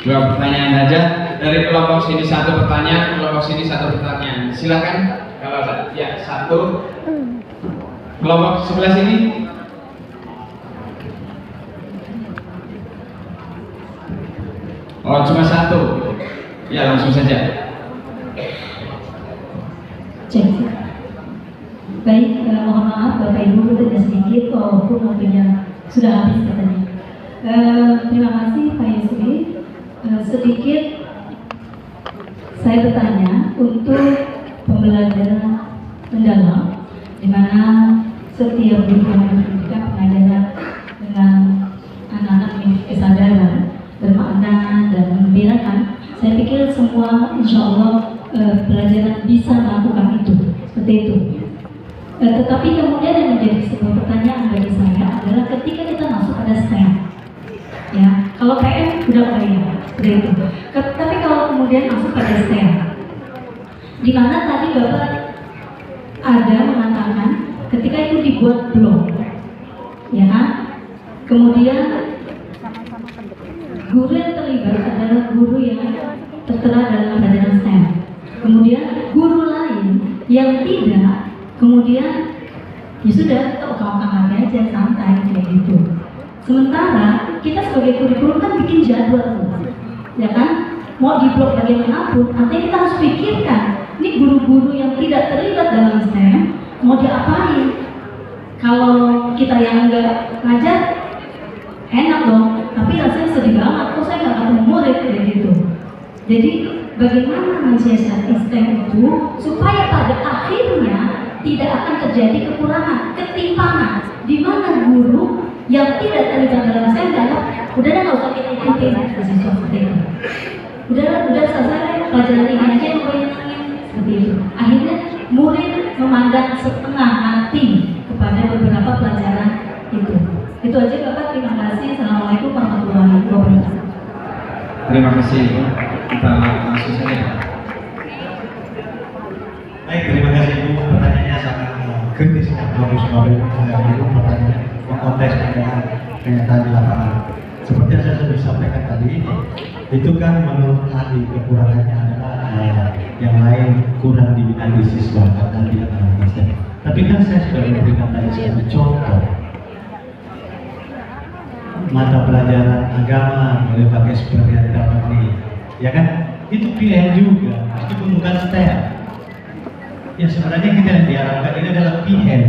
Dua pertanyaan aja dari kelompok sini 1 pertanyaan, kelompok sini 1 pertanyaan. Silakan kalau ya 1. Kelompok sebelah sini. Oh cuma 1. Ya langsung saja. Cek. Baik, mohon maaf Bapak Ibu tidak sedikit walaupun waktunya sudah habis katanya. Terima kasih Pak Yusri. Sedikit saya bertanya untuk pembelajaran mendalam, di mana setiap guru yang memberikan pengajaran dengan anak-anak memiliki kesadaran, bermakna dan mengembirakan. Saya pikir semua insya Allah pelajaran bisa melakukan itu, seperti itu. Tetapi kemudian yang menjadi sebuah pertanyaan bagi Kalau PM udah kaya, seperti itu. Tapi kalau kemudian masuk pada STEM, di mana tadi Bapak ada mengatakan ketika itu dibuat blog, ya kan? Kemudian guru yang terlibat adalah guru yang tertera dalam pelajaran STEM. Kemudian guru lain yang tidak, kemudian ya sudah, kita ukang-ukang lagi aja, santai kayak gitu. Sementara kita sebagai kurikulum kan bikin jadwal, ya kan? Mau di blok bagaimanapun, artinya kita harus pikirkan, ini guru-guru yang tidak terlibat dalam STEM mau diapain? Kalau kita yang nggak ngajar, enak dong, tapi rasanya sedih banget, kok saya nggak ketemu murid kayak gitu. Jadi bagaimana mensiasati STEM itu supaya pada akhirnya tidak akan terjadi kekurangan, ketimpangan, di mana guru yang tidak terlibat dalam STEM dalam udah nggak usah kita ikutin siswa seperti itu. Udah selesai pelajaran ini aja yang gue nyenengin seperti itu. Akhirnya murid memandang setengah hati kepada beberapa pelajaran itu. Itu aja Bapak, terima kasih. Assalamualaikum warahmatullahi wabarakatuh. Terima kasih Ibu. Kita langsung saja. Baik, terima kasih Ibu. Pertanyaannya sangat kritis dan bagus sekali. Ibu pertanyaan konteks dengan kenyataan di lapangan. Seperti yang saya sudah sampaikan tadi, itu kan menurut ahli kekurangannya adalah yang lain kurang diminati siswa karena tidak mengerti STEM. Tapi kan saya sudah memberikan tadi satu contoh mata pelajaran agama boleh pakai eksperimental ini, ya kan? Itu pilihan juga, meskipun bukan STEM. Ya sebenarnya kita yang diharapkan ini adalah PM.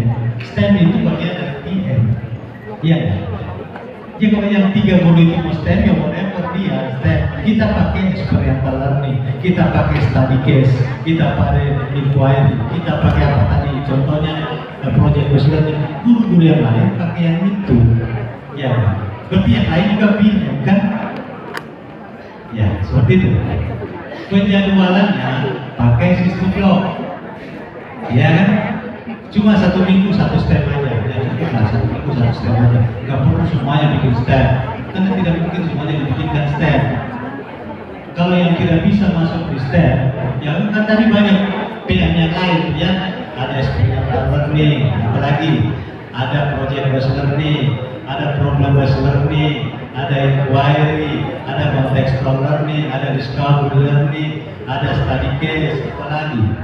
STEM itu bagian dari PM. Iya kan? Jadi kalau yang 3 guru itu mau STEM, ya whatever dia STEM. Kita pakai experiential learning, kita pakai study case, kita pakai inquiry, kita pakai apa tadi? Contohnya project based learning. Guru-guru yang lain pakai yang itu, ya kan? Berarti yang lain juga PM kan? Ya seperti itu. Penjadwalannya pakai sistem blok, ya kan? Cuma 1 minggu 1 STEM aja, ya cukuplah 1 minggu 1 STEM aja. Nggak perlu semuanya bikin STEM, karena tidak mungkin semuanya dibikinkan STEM. Kalau yang tidak bisa masuk di STEM, ya kan tadi banyak PM yang lain, ya. Ada experiential learning, apalagi ada project based learning, ada problem based learning, ada inquiry, ada contextual learning, ada discovery learning, ada study case, apalagi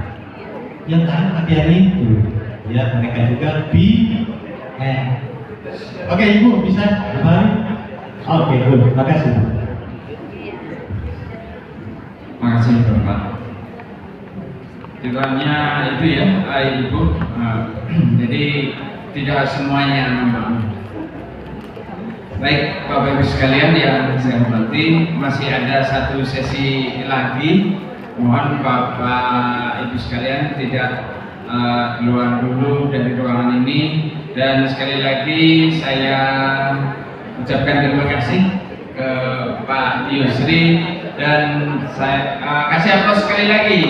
yang lain pakai yang itu. Ya, mereka juga PM. Oke, Ibu bisa kembali? Oke, good. Terima kasih. Terima kasih Bapak. Kiranya itu ya, Ibu. Jadi tidak semuanya memang. Baik, Bapak Ibu sekalian yang saya hormati, masih ada 1 sesi lagi. Mohon Bapak Ibu sekalian tidak keluar dulu dari ruangan ini, dan sekali lagi saya ucapkan terima kasih ke Pak Yusri, dan saya kasih aplaus sekali lagi.